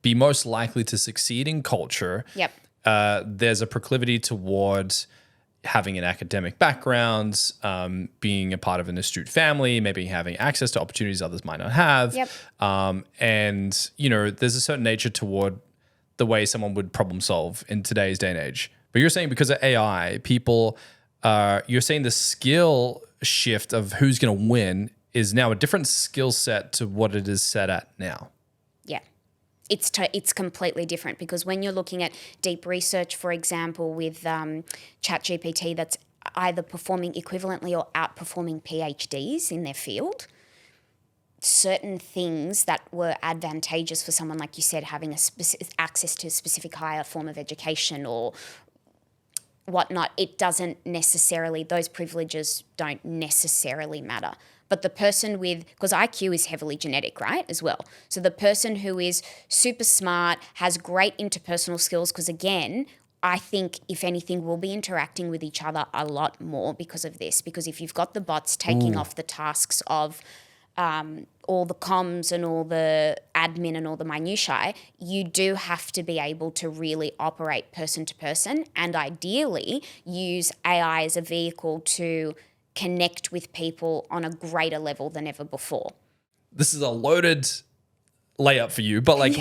be most likely to succeed in culture, there's a proclivity towards having an academic background, being a part of an astute family, maybe having access to opportunities others might not have. And, there's a certain nature toward the way someone would problem solve in today's day and age. But you're saying because of AI, people, you're saying the skill shift of who's going to win is now a different skill set to what it is set at now. Yeah. It's completely different because when you're looking at deep research, for example, with ChatGPT that's either performing equivalently or outperforming PhDs in their field, certain things that were advantageous for someone, like you said, having access to a specific higher form of education or whatnot, it doesn't necessarily, those privileges don't necessarily matter. But the person with, because IQ is heavily genetic, right, as well. So the person who is super smart, has great interpersonal skills, because again, I think if anything, we'll be interacting with each other a lot more because of this. Because if you've got the bots taking off the tasks of all the comms and all the admin and all the minutiae, you do have to be able to really operate person to person and ideally use AI as a vehicle to connect with people on a greater level than ever before. This is a loaded layup for you, but like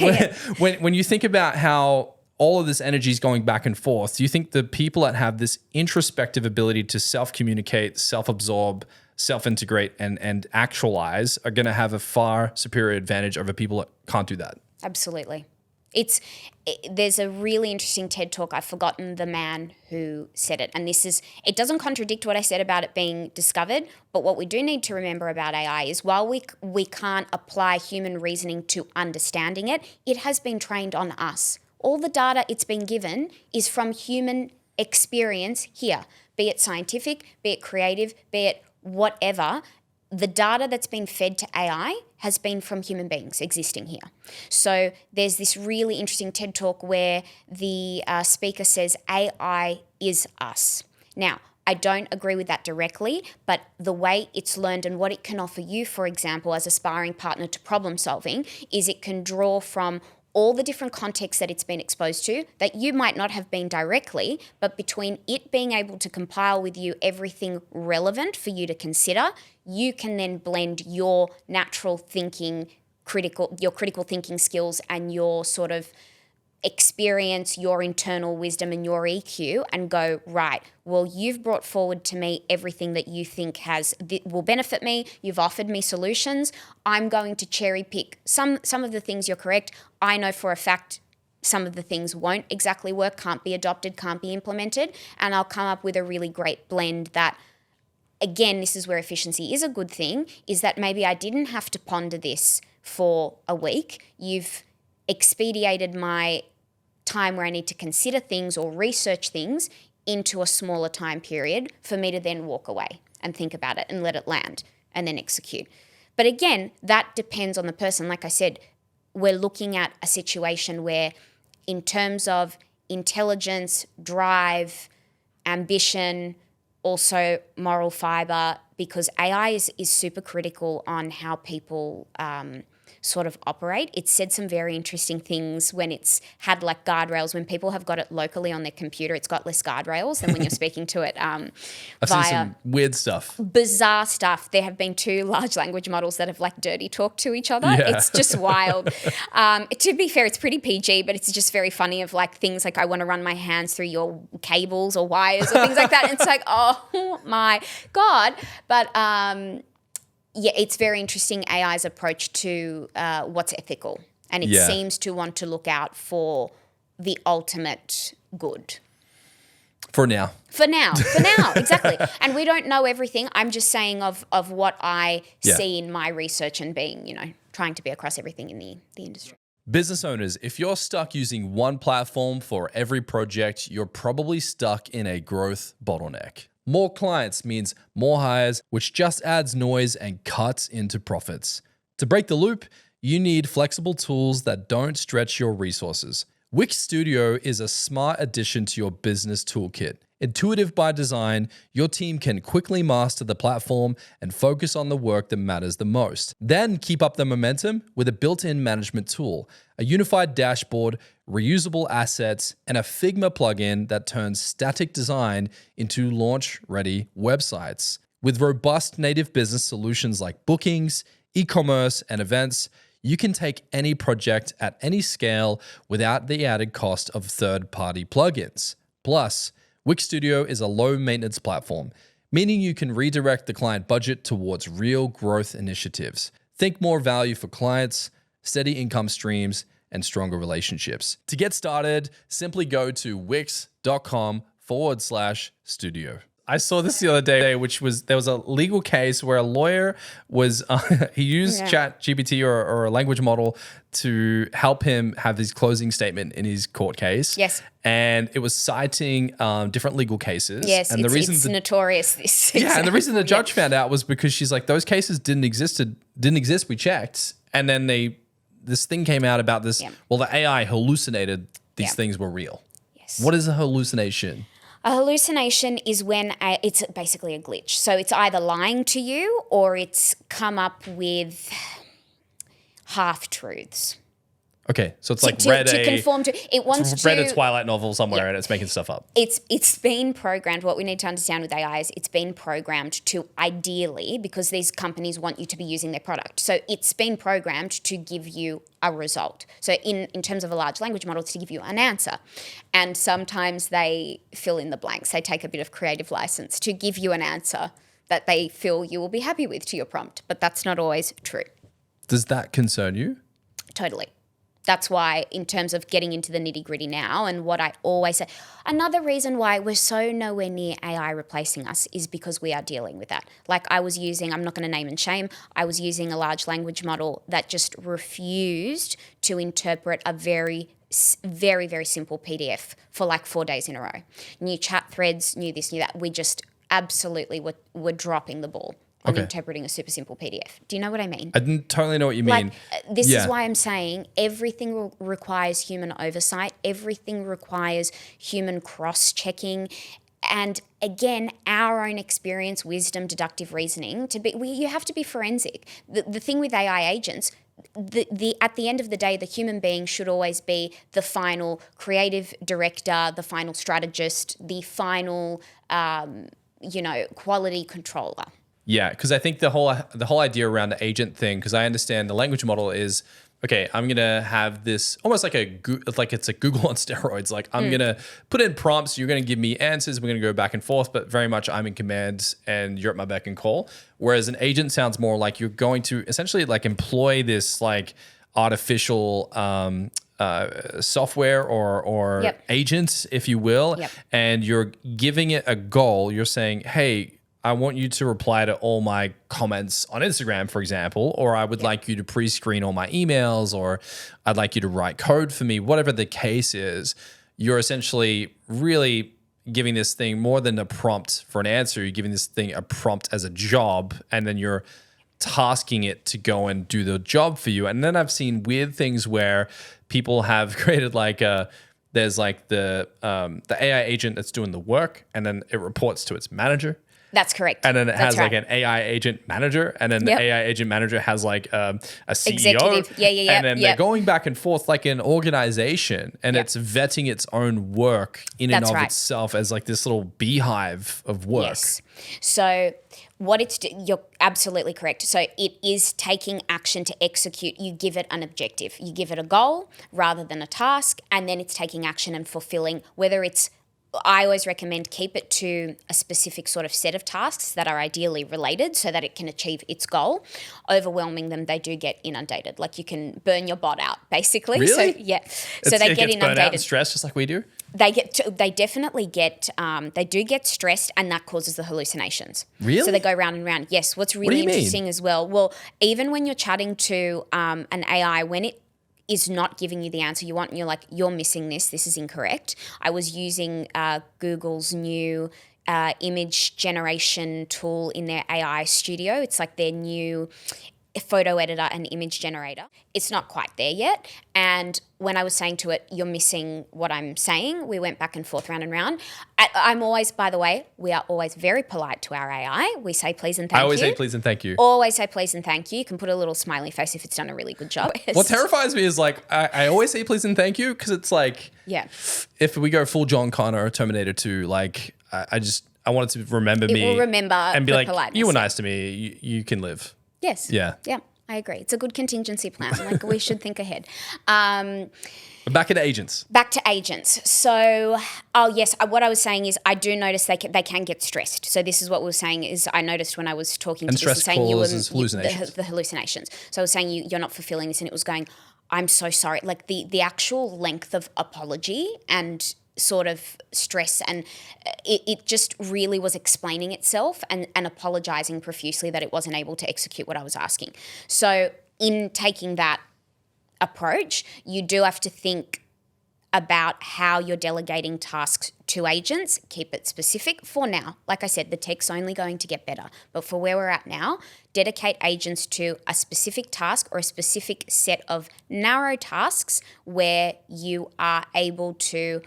when you think about how all of this energy is going back and forth, do you think the people that have this introspective ability to self-communicate, self-absorb, self-integrate, and actualize are going to have a far superior advantage over people that can't do that? Absolutely. There's a really interesting TED talk. I've forgotten the man who said it. And it doesn't contradict what I said about it being discovered. But what we do need to remember about AI is while we can't apply human reasoning to understanding it, it has been trained on us. All the data it's been given is from human experience here, be it scientific, be it creative, be it whatever. The data that's been fed to AI has been from human beings existing here. So there's this really interesting TED talk where the speaker says AI is us. Now, I don't agree with that directly, but the way it's learned and what it can offer you, for example, as a sparring partner to problem solving, is it can draw from all the different contexts that it's been exposed to that you might not have been directly, but between it being able to compile with you everything relevant for you to consider, you can then blend your natural thinking, your critical thinking skills and your sort of experience, your internal wisdom and your EQ and go, right, well, you've brought forward to me everything that you think will benefit me. You've offered me solutions. I'm going to cherry pick some of the things you're correct. I know for a fact some of the things won't exactly work, can't be adopted, can't be implemented, and I'll come up with a really great blend that, again, this is where efficiency is a good thing, is that maybe I didn't have to ponder this for a week. You've expedited my time where I need to consider things or research things into a smaller time period for me to then walk away and think about it and let it land and then execute. But again, that depends on the person. Like I said, we're looking at a situation where in terms of intelligence, drive, ambition, also moral fiber, because AI is super critical on how people sort of operate. It said some very interesting things when it's had like guardrails. When people have got it locally on their computer, it's got less guardrails than when you're speaking to it I've seen some weird stuff. Bizarre stuff. There have been 2 large language models that have like dirty talked to each other. Yeah. It's just wild. To be fair, it's pretty PG, but it's just very funny of like things like I want to run my hands through your cables or wires or things like that. And it's like, oh my God. But yeah, it's very interesting AI's approach to what's ethical. And it seems to want to look out for the ultimate good. For now, exactly. And we don't know everything. I'm just saying of what I see in my research and being, trying to be across everything in the industry. business owners, if you're stuck using one platform for every project, you're probably stuck in a growth bottleneck. More clients means more hires, which just adds noise and cuts into profits. To break the loop, you need flexible tools that don't stretch your resources. Wix Studio is a smart addition to your business toolkit. Intuitive by design, your team can quickly master the platform and focus on the work that matters the most. Then keep up the momentum with a built-in management tool, a unified dashboard, reusable assets, and a Figma plugin that turns static design into launch-ready websites. With robust native business solutions like bookings, e-commerce, and events, you can take any project at any scale without the added cost of third-party plugins. Plus, Wix Studio is a low-maintenance platform, meaning you can redirect the client budget towards real growth initiatives. Think more value for clients, steady income streams, and stronger relationships. To get started, simply go to wix.com/studio. I saw this the other day, which was there was a legal case where a lawyer was he used Chat GPT or a language model to help him have his closing statement in his court case. Yes. And it was citing different legal cases. Yes, and it's notorious. This. Yeah, and the reason the judge found out was because she's like, those cases didn't exist. We checked, and then this thing came out about this. Yeah. Well, the AI hallucinated these things were real. Yes. What is a hallucination? A hallucination is when it's basically a glitch. So it's either lying to you or it's come up with half-truths. Okay, so it's like to conform to it wants read to a Twilight novel somewhere and it's making stuff up. It's been programmed. What we need to understand with AI is it's been programmed to ideally, because these companies want you to be using their product. So it's been programmed to give you a result. So in terms of a large language model, it's to give you an answer. And sometimes they fill in the blanks. They take a bit of creative license to give you an answer that they feel you will be happy with to your prompt. But that's not always true. Does that concern you? Totally. That's why, in terms of getting into the nitty gritty now, and what I always say, another reason why we're so nowhere near AI replacing us is because we are dealing with that. Like I'm not going to name and shame, I was using a large language model that just refused to interpret a very, very simple PDF for like 4 days in a row. New chat threads, new this, new that. We just absolutely were dropping the ball on interpreting a super simple PDF. Do you know what I mean? I didn't totally know what you mean. This is why I'm saying everything requires human oversight. Everything requires human cross-checking. And again, our own experience, wisdom, deductive reasoning. You have to be forensic. The thing with AI agents, at the end of the day, the human being should always be the final creative director, the final strategist, the final, quality controller. Yeah, because I think the whole idea around the agent thing, because I understand the language model is, okay, I'm gonna have this almost like it's a Google on steroids. Like I'm gonna put in prompts, you're gonna give me answers, we're gonna go back and forth, but very much I'm in command and you're at my beck and call. Whereas an agent sounds more like you're going to essentially like employ this like artificial software or agent, if you will, and you're giving it a goal. You're saying, hey, I want you to reply to all my comments on Instagram, for example, or I would like you to pre-screen all my emails, or I'd like you to write code for me, whatever the case is. You're essentially really giving this thing more than a prompt for an answer. You're giving this thing a prompt as a job, and then you're tasking it to go and do the job for you. And then I've seen weird things where people have created like there's like the AI agent that's doing the work, and then it reports to its manager. That's correct. And then it has like an AI agent manager, and then the AI agent manager has like a CEO. Executive. Yeah. And then they're going back and forth like an organization, and it's vetting its own work in and of itself as like this little beehive of work. Yes. So you're absolutely correct. So it is taking action to execute. You give it an objective. You give it a goal rather than a task, and then it's taking action and fulfilling, whether it's I always recommend keep it to a specific sort of set of tasks that are ideally related so that it can achieve its goal. Overwhelming them, they do get inundated. Like you can burn your bot out, basically. Really? So so they get inundated. Burnt out and stressed just like we do? They definitely get, they do get stressed, and that causes the hallucinations. Really? So they go round and round. Yes. What's really interesting as well, even when you're chatting to an AI, when it is not giving you the answer you want, and you're like, you're missing this is incorrect. I was using Google's new image generation tool in their AI studio. It's like their new photo editor and image generator. It's not quite there yet. And when I was saying to it, you're missing what I'm saying, we went back and forth, round and round. I'm always, by the way, we are always very polite to our AI. We say please and thank you. I always say please and thank you. Always say please and thank you. You can put a little smiley face if it's done a really good job. What terrifies me is like, I always say please and thank you, because it's like, if we go full John Connor or Terminator 2, like I want it to remember me. It will remember and be the like, politeness. you were nice to me. You can live. Yes. Yeah. Yeah, I agree. It's a good contingency plan. Like we should think ahead. Back into agents. Back to agents. So, what I was saying is I do notice they can get stressed. So this is what we were saying is I noticed when I was talking to this and saying hallucinations. The hallucinations. So I was saying you're not fulfilling this, and it was going, I'm so sorry. Like the actual length of apology and sort of stress, and it just really was explaining itself and apologizing profusely that it wasn't able to execute what I was asking. So in taking that approach, you do have to think about how you're delegating tasks to agents. Keep it specific for now. Like I said, the tech's only going to get better. But for where we're at now, dedicate agents to a specific task or a specific set of narrow tasks where you are able to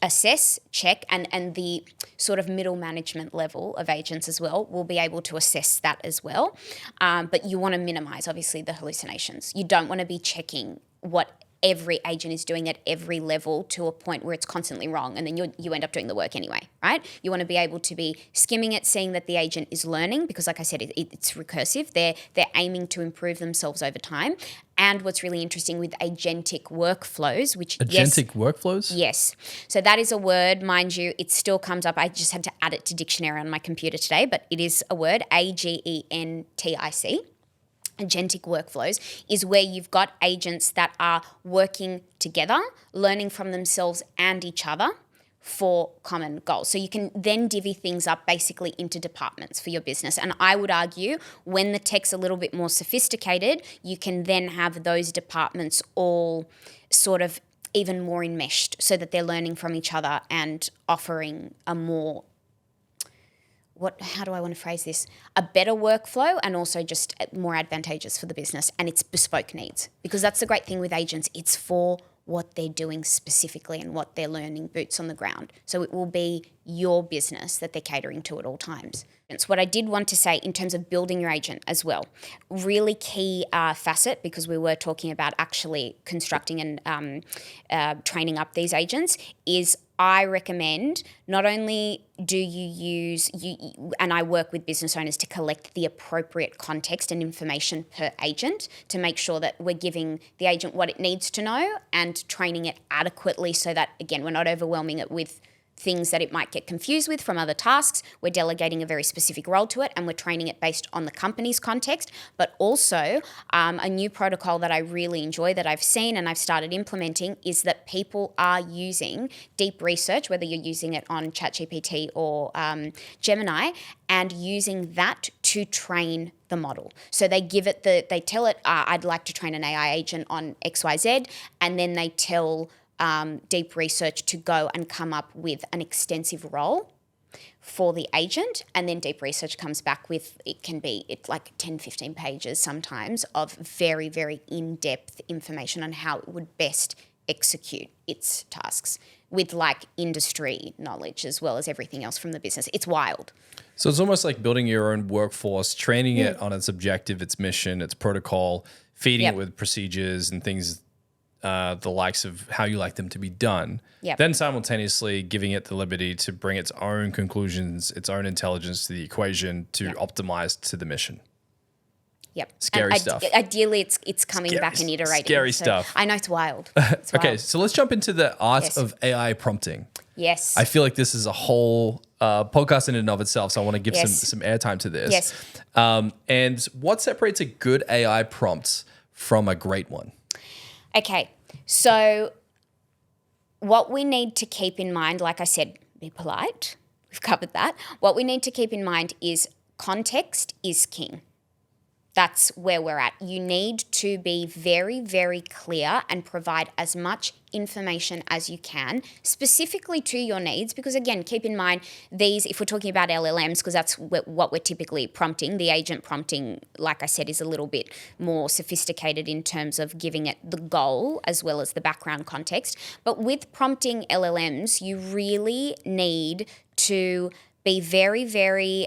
assess, check, and the sort of middle management level of agents as well will be able to assess that as well. But you want to minimize, obviously, the hallucinations. You don't want to be checking what every agent is doing at every level to a point where it's constantly wrong, and then you end up doing the work anyway, right? You want to be able to be skimming it, seeing that the agent is learning, because like I said, it's recursive. They're aiming to improve themselves over time. And what's really interesting with agentic workflows, which workflows? Yes. So that is a word, mind you, it still comes up. I just had to add it to dictionary on my computer today, but it is a word, AGENTIC. Agentic workflows is where you've got agents that are working together, learning from themselves and each other for common goals. So you can then divvy things up basically into departments for your business. And I would argue when the tech's a little bit more sophisticated, you can then have those departments all sort of even more enmeshed so that they're learning from each other and offering a more how do I want to phrase this? A better workflow and also just more advantageous for the business, and it's bespoke needs, because that's the great thing with agents. It's for what they're doing specifically and what they're learning, boots on the ground. So it will be your business that they're catering to at all times. And so what I did want to say in terms of building your agent as well, really key facet, because we were talking about actually constructing and training up these agents, is I recommend not only do you use, and I work with business owners to collect the appropriate context and information per agent to make sure that we're giving the agent what it needs to know and training it adequately so that, again, we're not overwhelming it with things that it might get confused with from other tasks. We're delegating a very specific role to it, and we're training it based on the company's context. But also a new protocol that I really enjoy that I've seen and I've started implementing is that people are using deep research, whether you're using it on ChatGPT or Gemini, and using that to train the model. So they give it they tell it, I'd like to train an AI agent on XYZ, and then they tell deep research to go and come up with an extensive role for the agent, and then deep research comes back with, it's like 10, 15 pages sometimes of very, very in-depth information on how it would best execute its tasks with like industry knowledge as well as everything else from the business. It's wild. So it's almost like building your own workforce, training it on its objective, its mission, its protocol, feeding it with procedures and things, the likes of how you like them to be done, then simultaneously giving it the liberty to bring its own conclusions, its own intelligence to the equation to optimize to the mission. Yep. Scary stuff. Ideally, it's coming back and iterating. Scary stuff. I know it's wild. It's wild. Okay, so let's jump into the art of AI prompting. Yes. I feel like this is a whole podcast in and of itself, so I want to give some airtime to this. Yes. And what separates a good AI prompt from a great one? Okay, so what we need to keep in mind, like I said, be polite. We've covered that. What we need to keep in mind is context is king. That's where we're at. You need to be very, very clear and provide as much information as you can, specifically to your needs. Because again, keep in mind these, if we're talking about LLMs, because that's what we're typically prompting, the agent prompting, like I said, is a little bit more sophisticated in terms of giving it the goal as well as the background context. But with prompting LLMs, you really need to be very, very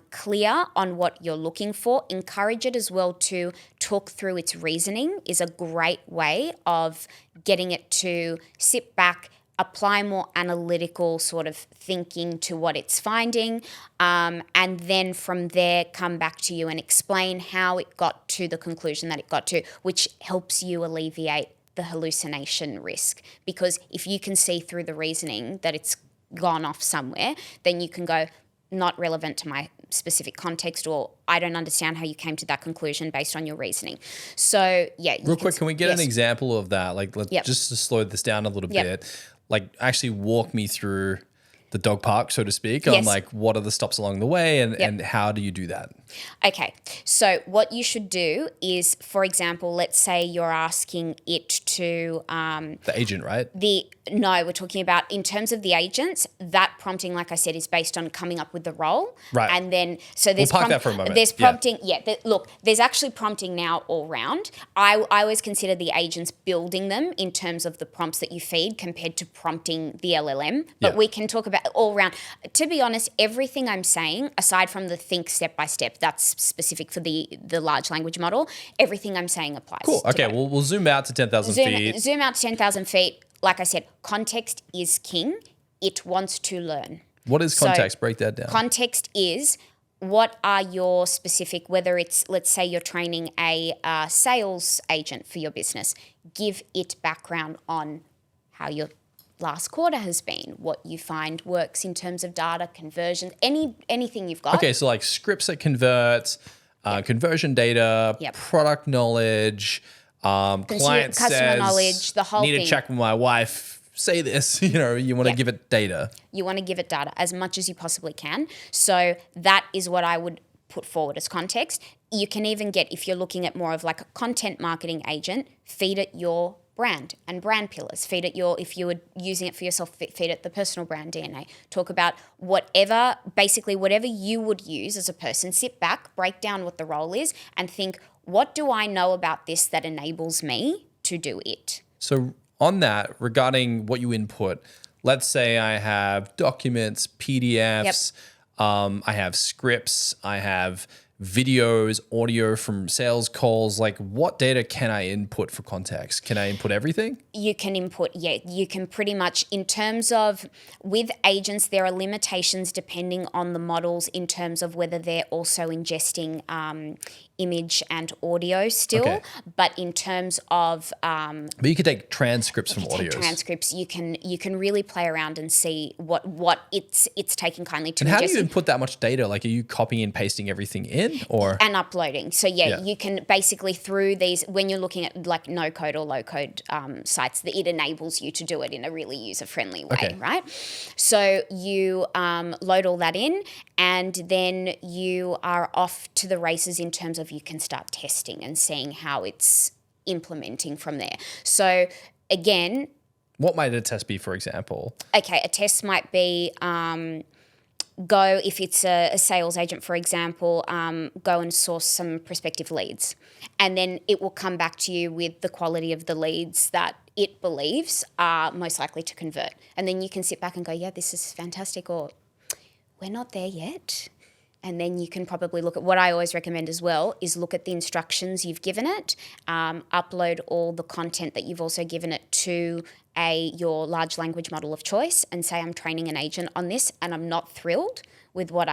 clear on what you're looking for. Encourage it as well to talk through its reasoning is a great way of getting it to sit back, apply more analytical sort of thinking to what it's finding, and then from there come back to you and explain how it got to the conclusion that it got to, which helps you alleviate the hallucination risk. Because if you can see through the reasoning that it's gone off somewhere, then you can go, not relevant to my specific context, or I don't understand how you came to that conclusion based on your reasoning. So yeah. Real quick, can we get an example of that? Like, let's just to slow this down a little bit. like actually walk me through the dog park, so to speak, on Yes. like what are the stops along the way and how do you do that? Okay, so what you should do is, for example, let's say you're asking it to The agent, right? no, we're talking about in terms of the agents, that prompting, like I said, is based on coming up with the role. Right. And then, so there's park that for a moment. There's Yeah. prompting. Look, there's actually prompting now all round. I always consider the agents building them in terms of the prompts that you feed compared to prompting the LLM. But Yeah. we can talk about all round. To be honest, everything I'm saying, aside from the think step by step, that's specific for the large language model, everything I'm saying applies. Cool. to Okay, both. we'll zoom out to 10,000 feet. Zoom out to 10,000 feet. Like I said, context is king. It wants to learn. What is So, context? Break that down. Context is what are your specific, whether it's, let's say you're training a sales agent for your business, give it background on how your last quarter has been, what you find works in terms of data, conversion, anything you've got. Okay, so like scripts that convert, conversion data, Yep. product knowledge, client customer says, knowledge, the whole need thing. to check with my wife, say this, you want to Yeah. give it data. You want to give it data as much as you possibly can. So that is what I would put forward as context. You can even get, if you're looking at more of like a content marketing agent, feed it your brand and brand pillars. Feed it if you were using it for yourself, feed it the personal brand DNA. Talk about basically whatever you would use as a person. Sit back, break down what the role is and think, what do I know about this that enables me to do it? So on that, regarding what you input, let's say I have documents, PDFs, I have scripts, I have videos, audio from sales calls. Like, what data can I input for context? Can I input everything? You can input, you can pretty much, in terms of, with agents, there are limitations depending on the models in terms of whether they're also ingesting image and audio still. Okay. But in terms of But you could take transcripts from audios. transcripts, you can really play around and see what it's taking kindly to And how do ingest you input that much data? Like, are you copying and pasting everything in, or? and uploading. So Yeah. you can basically, through these, when you're looking at like no code or low code sites, it enables you to do it in a really user friendly way, Okay. right? So you load all that in, and then you are off to the races in terms of you can start testing and seeing how it's implementing from there. So again, What might a test be, for example? okay, a test might be go, if it's a sales agent, for example, go and source some prospective leads. And then it will come back to you with the quality of the leads that it believes are most likely to convert. And then you can sit back and go, yeah, this is fantastic, or we're not there yet. And then you can probably look at, what I always recommend as well is look at the instructions you've given it, upload all the content that you've also given it to your large language model of choice, and say, I'm training an agent on this and I'm not thrilled with what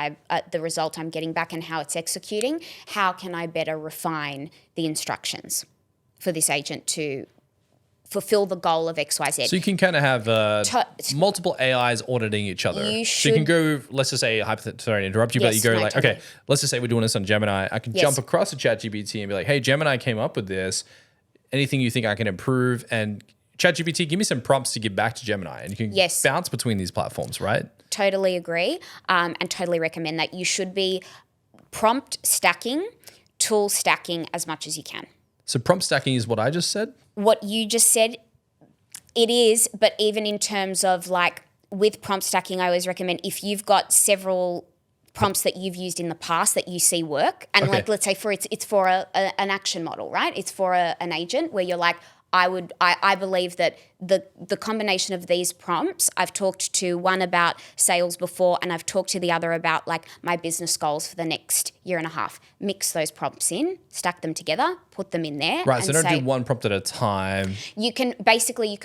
the result I'm getting back and how it's executing. How can I better refine the instructions for this agent to fulfill the goal of XYZ? So you can kind of have multiple AIs auditing each other. So you can go, let's just say, sorry to interrupt you, but you Yes, go no, like, totally. okay, let's just say we're doing this on Gemini. I can Yes. jump across to ChatGPT and be like, hey, Gemini came up with this. Anything you think I can improve? And ChatGPT, give me some prompts to give back to Gemini. And you can Yes. bounce between these platforms, right? Totally agree, and totally recommend that. You should be prompt stacking, tool stacking as much as you can. So prompt stacking is what I just said. What you just said, it is, but even in terms of like with prompt stacking, I always recommend, if you've got several prompts that you've used in the past that you see work, and Okay. like, let's say it's for an action model, right? It's for an agent where you're like, I believe that the combination of these prompts, I've talked to one about sales before, and I've talked to the other about like my business goals for the next year and a half. Mix those prompts in, stack them together, put them in there. Right, and so don't say, do one prompt at a time you can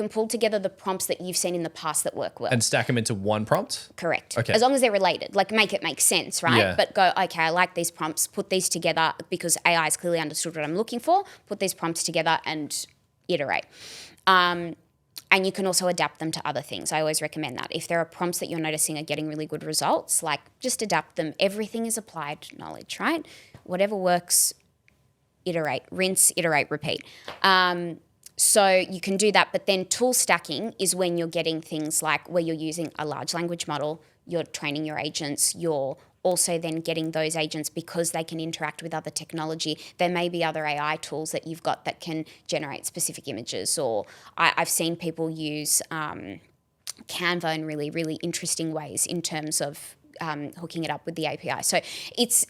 pull together the prompts that you've seen in the past that work well. and stack them into one prompt. Correct. Okay. As long as they're related, like make it make sense, right? Yeah. But go, okay, I like these prompts, put these together because AI has clearly understood what I'm looking for, put these prompts together and iterate. And you can also adapt them to other things. I always recommend that. If there are prompts that you're noticing are getting really good results, like just adapt them. Everything is applied knowledge, right? Whatever works, iterate, rinse, iterate, repeat. So you can do that, but then tool stacking is when you're getting things like where you're using a large language model, you're training your agents, you're also then getting those agents because they can interact with other technology. There may be other AI tools that you've got that can generate specific images, or I've seen people use Canva in really, really interesting ways in terms of hooking it up with the API. So it's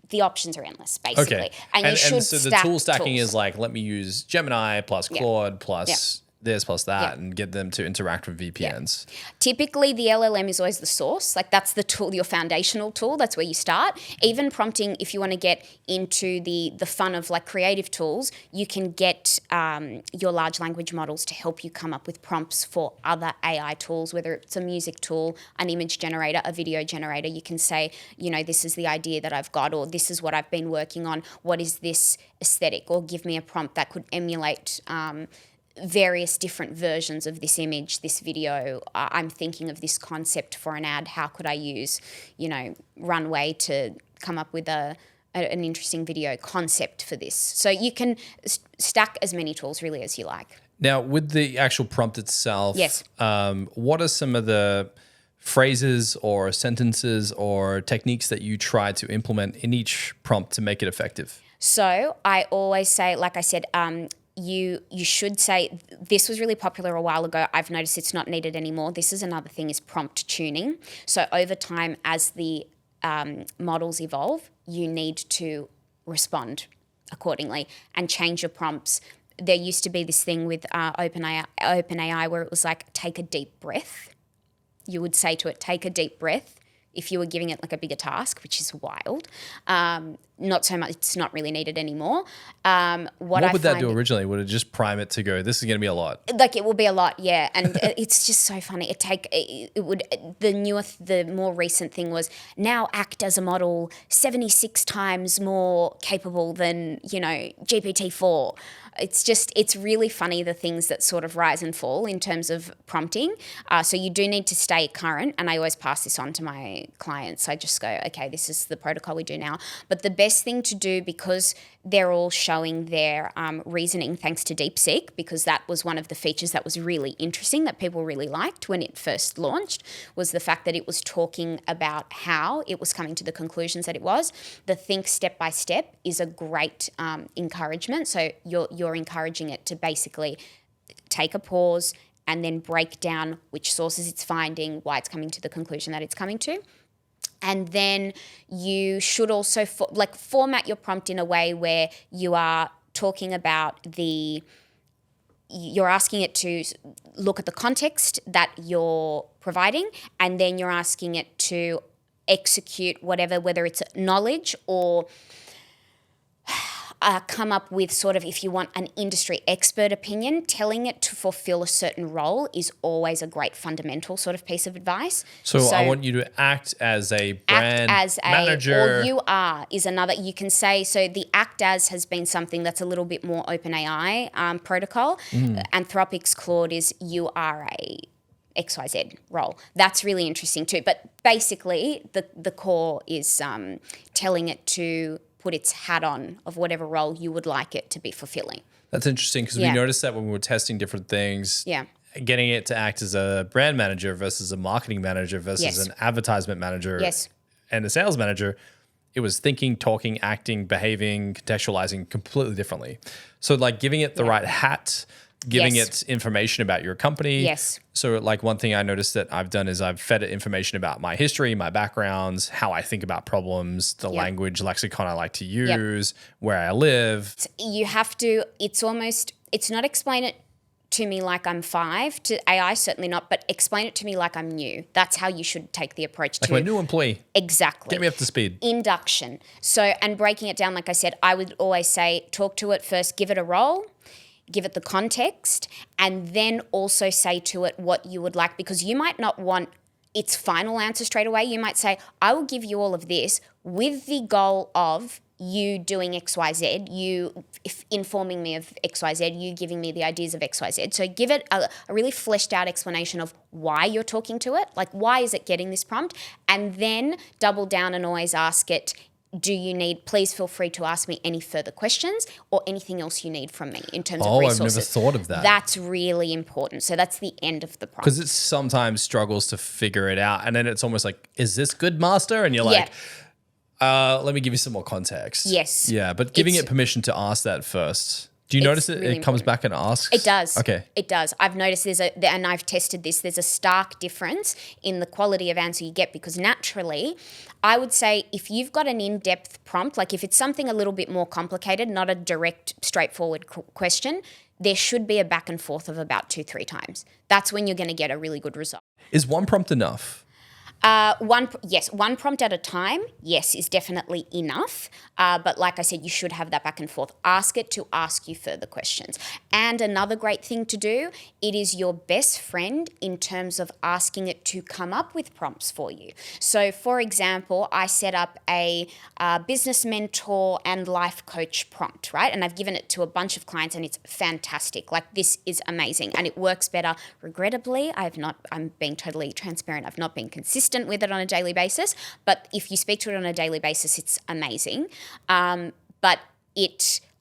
the options are endless, basically. Okay. And you should so the stack tool stacking tools. is like, let me use Gemini plus Claude plus this plus that and get them to interact with VPNs. Typically, the LLM is always the source. Like that's the tool, your foundational tool. That's where you start. Even prompting, if you want to get into the fun of like creative tools, you can get your large language models to help you come up with prompts for other AI tools, whether it's a music tool, an image generator, a video generator. You can say, this is the idea that I've got, or this is what I've been working on. What is this aesthetic? Or give me a prompt that could emulate various different versions of this image, this video. I'm thinking of this concept for an ad. How could I use, Runway to come up with an interesting video concept for this? So you can stack as many tools really as you like. Now, with the actual prompt itself, Yes. What are some of the phrases or sentences or techniques that you try to implement in each prompt to make it effective? So I always say, like I said, you should say, this was really popular a while ago. I've noticed it's not needed anymore. This is another thing, is prompt tuning. So over time, as the models evolve, you need to respond accordingly and change your prompts. There used to be this thing with OpenAI where it was like, take a deep breath. You would say to it, take a deep breath, if you were giving it like a bigger task, which is wild. Not so much, it's not really needed anymore. What would that do originally? Would it just prime it to go, this is going to be a lot? Like it will be a lot, yeah. And it's just so funny. The more recent thing was now act as a model 76 times more capable than, GPT-4. It's really funny, the things that sort of rise and fall in terms of prompting. So you do need to stay current. And I always pass this on to my clients. I just go, okay, this is the protocol we do now. But the best thing to do, because they're all showing their reasoning thanks to DeepSeek, because that was one of the features that was really interesting that people really liked when it first launched, was the fact that it was talking about how it was coming to the conclusions that it was. The think step by step is a great encouragement. So you're encouraging it to basically take a pause and then break down which sources it's finding, why it's coming to the conclusion that it's coming to. And then you should also format your prompt in a way where you are talking about you're asking it to look at the context that you're providing, and then you're asking it to execute whether it's knowledge or come up with sort of, if you want an industry expert opinion. Telling it to fulfill a certain role is always a great fundamental sort of piece of advice. So I want you to act as a brand manager. Or you are is another. You can say, so the act as has been something that's a little bit more OpenAI protocol. Anthropic's Claude is you are a XYZ role. That's really interesting too. But basically the core is telling it to put its hat on of whatever role you would like it to be fulfilling. That's interesting, because we noticed that when we were testing different things, getting it to act as a brand manager versus a marketing manager versus an advertisement manager and a sales manager, it was thinking, talking, acting, behaving, contextualizing completely differently. So like giving it the right hat, giving it information about your company. Yes. So like one thing I noticed that I've done is I've fed it information about my history, my backgrounds, how I think about problems, the language lexicon I like to use, where I live. You have to, it's not explain it to me like I'm 5, to AI certainly not, but explain it to me like I'm new. That's how you should take the approach to my new employee. Exactly. Get me up to speed. Induction. So, and breaking it down, like I said, I would always say, talk to it first, give it a role, give it the context, and then also say to it what you would like, because you might not want its final answer straight away. You might say, I will give you all of this with the goal of you doing XYZ, you informing me of XYZ, you giving me the ideas of XYZ. So give it a really fleshed out explanation of why you're talking to it, like why is it getting this prompt, and then double down and always ask it, please feel free to ask me any further questions or anything else you need from me in terms of I've resources. never thought of that. That's really important. So that's the end of the prompt. Because it sometimes struggles to figure it out. And then it's almost like, is this good, master? And you're like, let me give you some more context. Yes. Yeah, but giving it permission to ask that first. Do you notice really it comes back and asks? It does. Okay. It does. I've noticed and I've tested this, there's a stark difference in the quality of answer you get, because naturally, I would say if you've got an in-depth prompt, like if it's something a little bit more complicated, not a direct, straightforward question, there should be a back and forth of about 2-3 times. That's when you're going to get a really good result. Is one prompt enough? One prompt at a time, yes, is definitely enough. But like I said, you should have that back and forth. Ask it to ask you further questions. And another great thing to do, it is your best friend in terms of asking it to come up with prompts for you. So for example, I set up a business mentor and life coach prompt, right? And I've given it to a bunch of clients and it's fantastic. Like, this is amazing and it works better. Regrettably, I'm being totally transparent. I've not been consistent with it on a daily basis, but if you speak to it on a daily basis, it's amazing.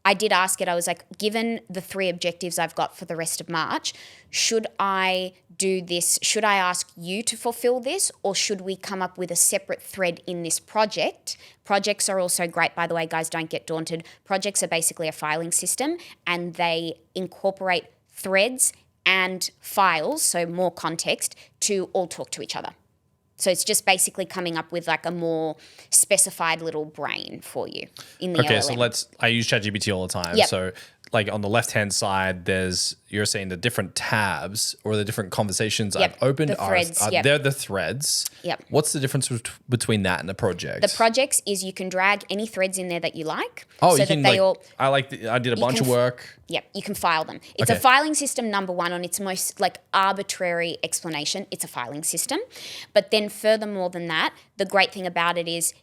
I did ask it, I was like, given the 3 objectives I've got for the rest of March, should I do this? Should I ask you to fulfill this, or should we come up with a separate thread in this project? Projects are also great, by the way, guys, don't get daunted. Projects are basically a filing system and they incorporate threads and files, so more context, to all talk to each other. So it's just basically coming up with like a more specified little brain for you in the LLM. So I use ChatGPT all the time. Yep. So like on the left-hand side, you're saying the different tabs or the different conversations I've opened the threads, they're the threads. Yep. What's the difference between that and the project? The projects is you can drag any threads in there that you like. Oh, so you can I did a bunch of work. Yep, you can file them. It's a filing system, number one, on its most like arbitrary explanation. It's a filing system. But then furthermore than that, the great thing about it is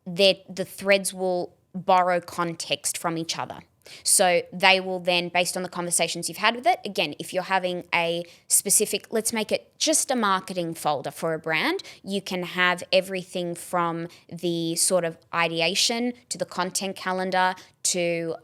that the threads will borrow context from each other. So they will then, based on the conversations you've had with it, again, if you're having a specific, let's make it just a marketing folder for a brand, you can have everything from the sort of ideation to the content calendar to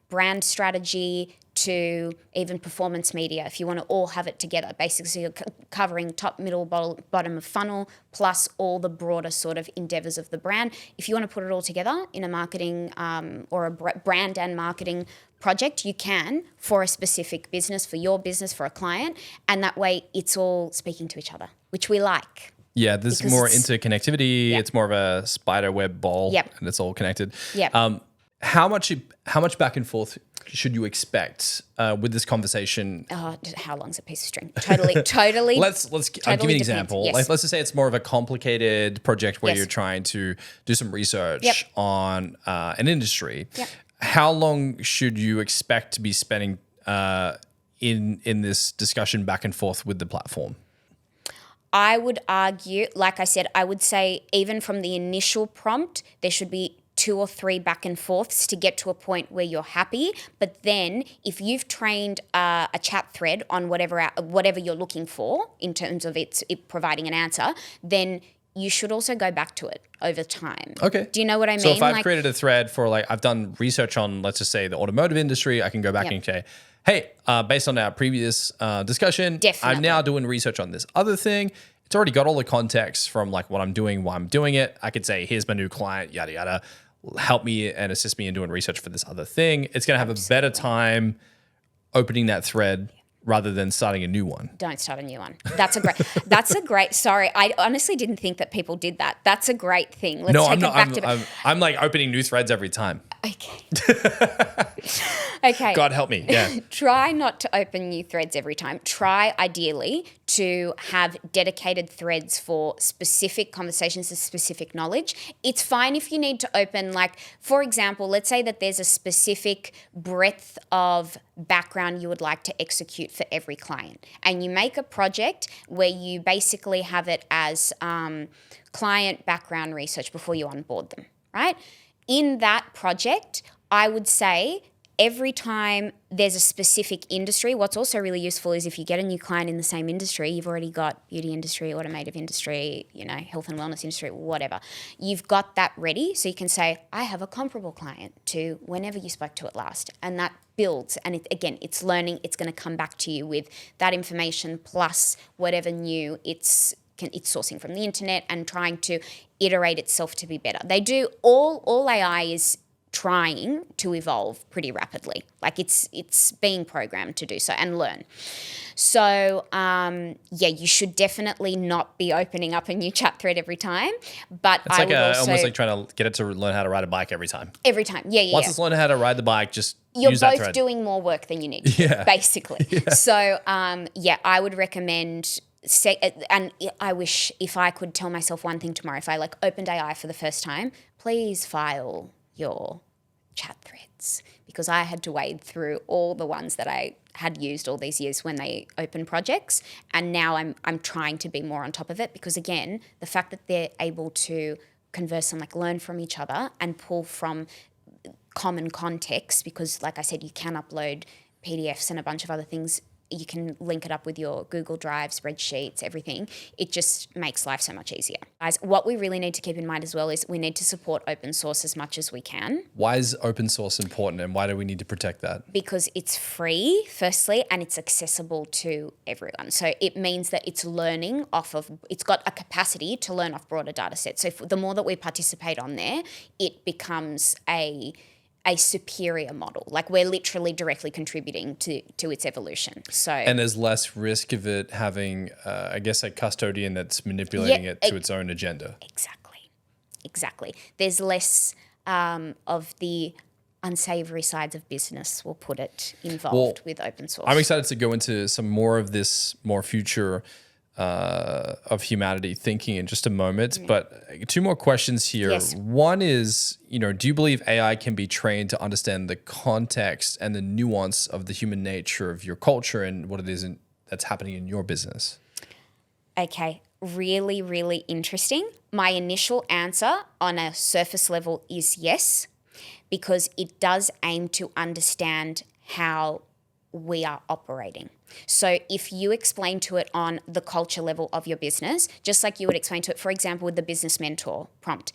brand strategy to even performance media, if you want to all have it together. Basically, so you're covering top, middle, bottom of funnel, plus all the broader sort of endeavors of the brand. If you want to put it all together in a marketing or a brand and marketing project, you can, for a specific business, for your business, for a client, and that way it's all speaking to each other, which we like. Yeah, there's more interconnectivity. It's more of a spider web ball, and it's all connected. Yeah. How much back and forth should you expect with this conversation? Oh, how long's a piece of string? Totally. I'll give you an example. Yes. Like, let's just say it's more of a complicated project where you're trying to do some research on an industry. Yep. How long should you expect to be spending in this discussion back and forth with the platform? I would argue, like I said, I would say even from the initial prompt, there should be 2 or 3 back and forths to get to a point where you're happy. But then if you've trained a chat thread on whatever you're looking for in terms of it providing an answer, then you should also go back to it over time. Okay. Do you know what I mean? So if I've created a thread for I've done research on, let's just say, the automotive industry, I can go back and say, hey, based on our previous discussion, I'm now doing research on this other thing. It's already got all the context from what I'm doing, why I'm doing it. I could say, here's my new client, yada, yada. Help me and assist me in doing research for this other thing. It's going to have a better time opening that thread rather than starting a new one. Don't start a new one. That's a great, sorry, I honestly didn't think that people did that. That's a great thing. Let's take it back to I'm like opening new threads every time. Okay. God help me. Yeah. Try not to open new threads every time. Try ideally to have dedicated threads for specific conversations and specific knowledge. It's fine if you need to open, for example, let's say that there's a specific breadth of background you would like to execute for every client. And you make a project where you basically have it as client background research before you onboard them, right? In that project, I would say every time there's a specific industry, what's also really useful is if you get a new client in the same industry, you've already got beauty industry, automotive industry, health and wellness industry, whatever. You've got that ready, so you can say, I have a comparable client to whenever you spoke to it last. And that builds. And it's learning. It's going to come back to you with that information plus whatever new it's sourcing from the internet and trying to iterate itself to be better. They do all AI is trying to evolve pretty rapidly. Like it's being programmed to do so and learn. So you should definitely not be opening up a new chat thread every time. But it's like almost like trying to get it to learn how to ride a bike every time. Every time, Once it's learned how to ride the bike, just you're use that both thread. doing more work than you need to do, basically. Yeah. So I would recommend. And I wish if I could tell myself one thing tomorrow, if I opened AI for the first time, please file your chat threads, because I had to wade through all the ones that I had used all these years when they open projects, and now I'm trying to be more on top of it, because again, the fact that they're able to converse and learn from each other and pull from common context, because like I said, you can upload PDFs and a bunch of other things. You can link it up with your Google Drive, spreadsheets, everything. It just makes life so much easier. Guys, what we really need to keep in mind as well is we need to support open source as much as we can. Why is open source important, and why do we need to protect that? Because it's free, firstly, and it's accessible to everyone. So it means that it's learning it's got a capacity to learn off broader data sets. So the more that we participate on there, it becomes a superior model. We're literally directly contributing to its evolution. And there's less risk of it having, a custodian that's manipulating it to its own agenda. Exactly. There's less of the unsavory sides of business, we'll put it, involved with open source. I'm excited to go into some more of this more future of humanity thinking in just a moment. But two more questions here. Yes. One is, do you believe AI can be trained to understand the context and the nuance of the human nature of your culture and what it is that's happening in your business? Okay, really, really interesting. My initial answer on a surface level is yes, because it does aim to understand how we are operating. So if you explain to it on the culture level of your business, just like you would explain to it, for example, with the business mentor prompt,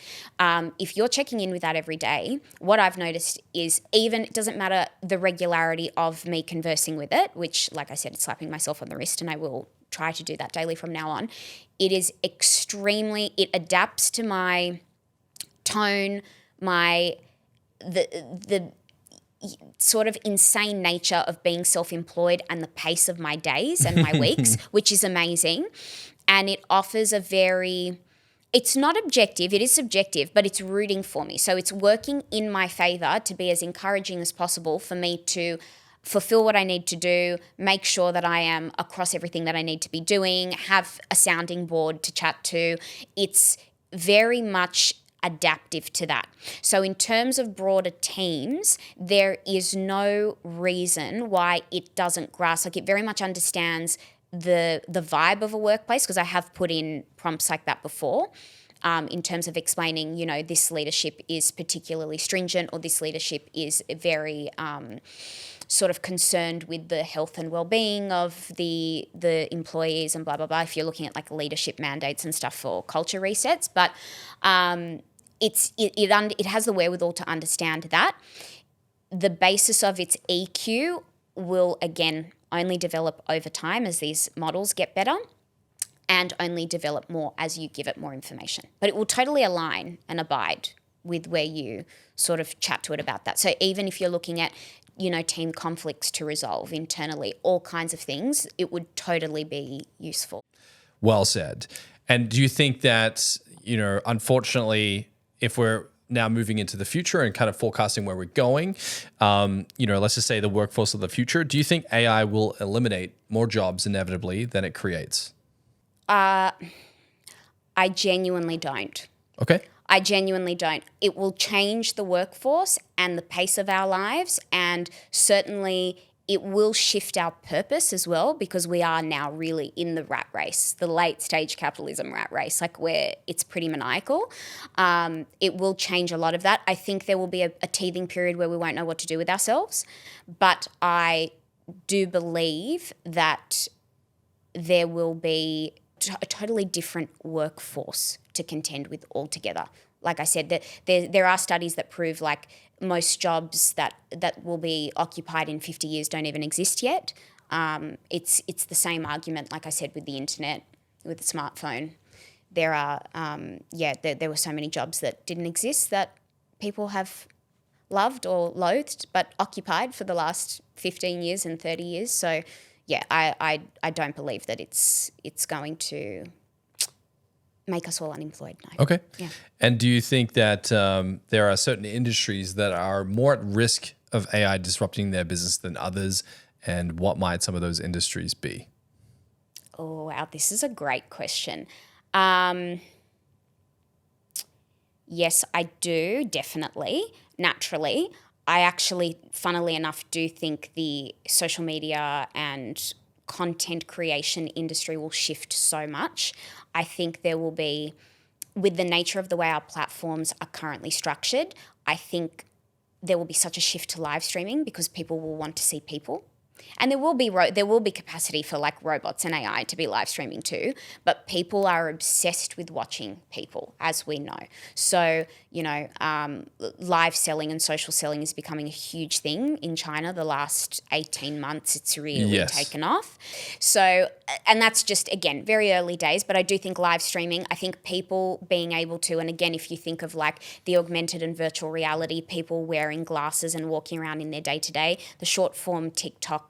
if you're checking in with that every day, what I've noticed is it doesn't matter the regularity of me conversing with it, which, like I said, it's slapping myself on the wrist, and I will try to do that daily from now on. It is it adapts to my tone, the sort of insane nature of being self-employed and the pace of my days and my weeks, which is amazing. And it offers it's not objective, it is subjective, but it's rooting for me. So it's working in my favor to be as encouraging as possible for me to fulfill what I need to do, make sure that I am across everything that I need to be doing, have a sounding board to chat to. It's very much adaptive to that. So in terms of broader teams, there is no reason why it doesn't grasp. It very much understands the vibe of a workplace, because I have put in prompts like that before, in terms of explaining, this leadership is particularly stringent, or this leadership is very sort of concerned with the health and well-being of the employees and blah, blah, blah, if you're looking at leadership mandates and stuff for culture resets. But it has the wherewithal to understand that. The basis of its EQ will, again, only develop over time as these models get better, and only develop more as you give it more information. But it will totally align and abide with where you sort of chat to it about that. So even if you're looking at, team conflicts to resolve internally, all kinds of things, it would totally be useful. Well said. And do you think that, unfortunately, if we're now moving into the future and kind of forecasting where we're going, let's just say the workforce of the future, do you think AI will eliminate more jobs inevitably than it creates? I genuinely don't. Okay. I genuinely don't. It will change the workforce and the pace of our lives, and certainly it will shift our purpose as well, because we are now really in the rat race, the late stage capitalism rat race, like where it's pretty maniacal. It will change a lot of that. I think there will be a teething period where we won't know what to do with ourselves, but I do believe that there will be a totally different workforce to contend with altogether. Like I said, there are studies that prove like most jobs that will be occupied in 50 years don't even exist yet. It's the same argument, like I said, with the internet, with the smartphone. There are, there were so many jobs that didn't exist that people have loved or loathed, but occupied for the last 15 years and 30 years. So, yeah, I don't believe that it's going to make us all unemployed. No. Okay. Yeah. And do you think that there are certain industries that are more at risk of AI disrupting their business than others? And what might some of those industries be? Oh, wow. This is a great question. Yes, I do, definitely. Naturally. I actually, funnily enough, do think the social media and content creation industry will shift so much. I think there will be, with the nature of the way our platforms are currently structured, I think there will be such a shift to live streaming because people will want to see people. And there will be capacity for like robots and AI to be live streaming too, but people are obsessed with watching people, as we know. So, live selling and social selling is becoming a huge thing in China. The last 18 months, it's really taken off. So, and that's just, again, very early days, but I do think live streaming, I think people being able to, and again, if you think of like the augmented and virtual reality, people wearing glasses and walking around in their day-to-day, the short form TikTok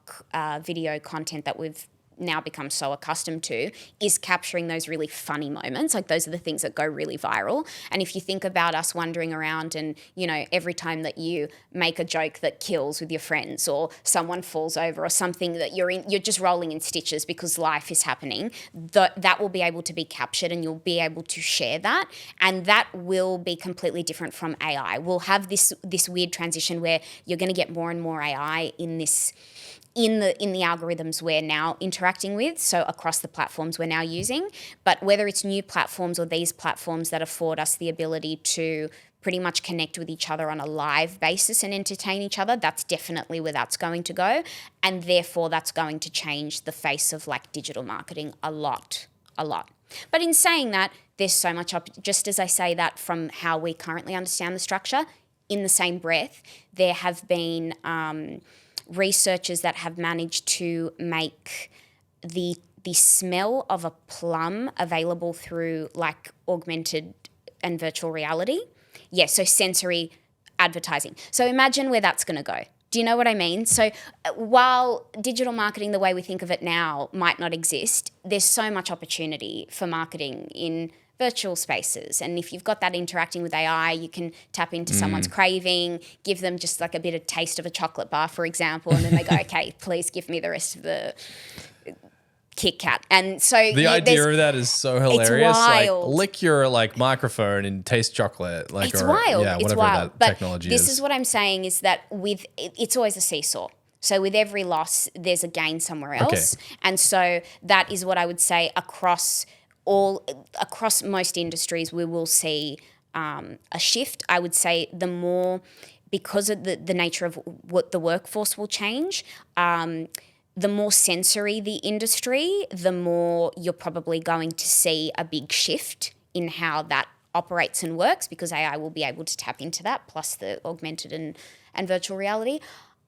video content that we've now become so accustomed to is capturing those really funny moments. Like those are the things that go really viral. And if you think about us wandering around and, every time that you make a joke that kills with your friends or someone falls over or something that you're just rolling in stitches because life is happening, that will be able to be captured and you'll be able to share that. And that will be completely different from AI. We'll have this weird transition where you're going to get more and more AI in the algorithms we're now interacting with, so across the platforms we're now using. But whether it's new platforms or these platforms that afford us the ability to pretty much connect with each other on a live basis and entertain each other, that's definitely where that's going to go. And therefore, that's going to change the face of like digital marketing a lot. But in saying that, there's so much just as I say that from how we currently understand the structure, in the same breath, there have been researchers that have managed to make the smell of a plum available through like augmented and virtual reality. Yes, so sensory advertising. So imagine where that's going to go. Do you know what I mean? So while digital marketing, the way we think of it now, might not exist, there's so much opportunity for marketing in virtual spaces. And if you've got that interacting with AI, you can tap into someone's craving, give them just like a bit of taste of a chocolate bar, for example, and then they go, okay, please give me the rest of the Kit Kat. And so the idea of that is so hilarious. It's wild. Like lick your like microphone and taste chocolate. Like it's wild. Yeah, it's whatever wild. that But technology this is what I'm saying is that it's always a seesaw. So with every loss, there's a gain somewhere else. Okay. And so that is what I would say across most industries, we will see a shift. I would say the more, because of the nature of what the workforce will change, the more sensory the industry, the more you're probably going to see a big shift in how that operates and works, because AI will be able to tap into that, plus the augmented and virtual reality.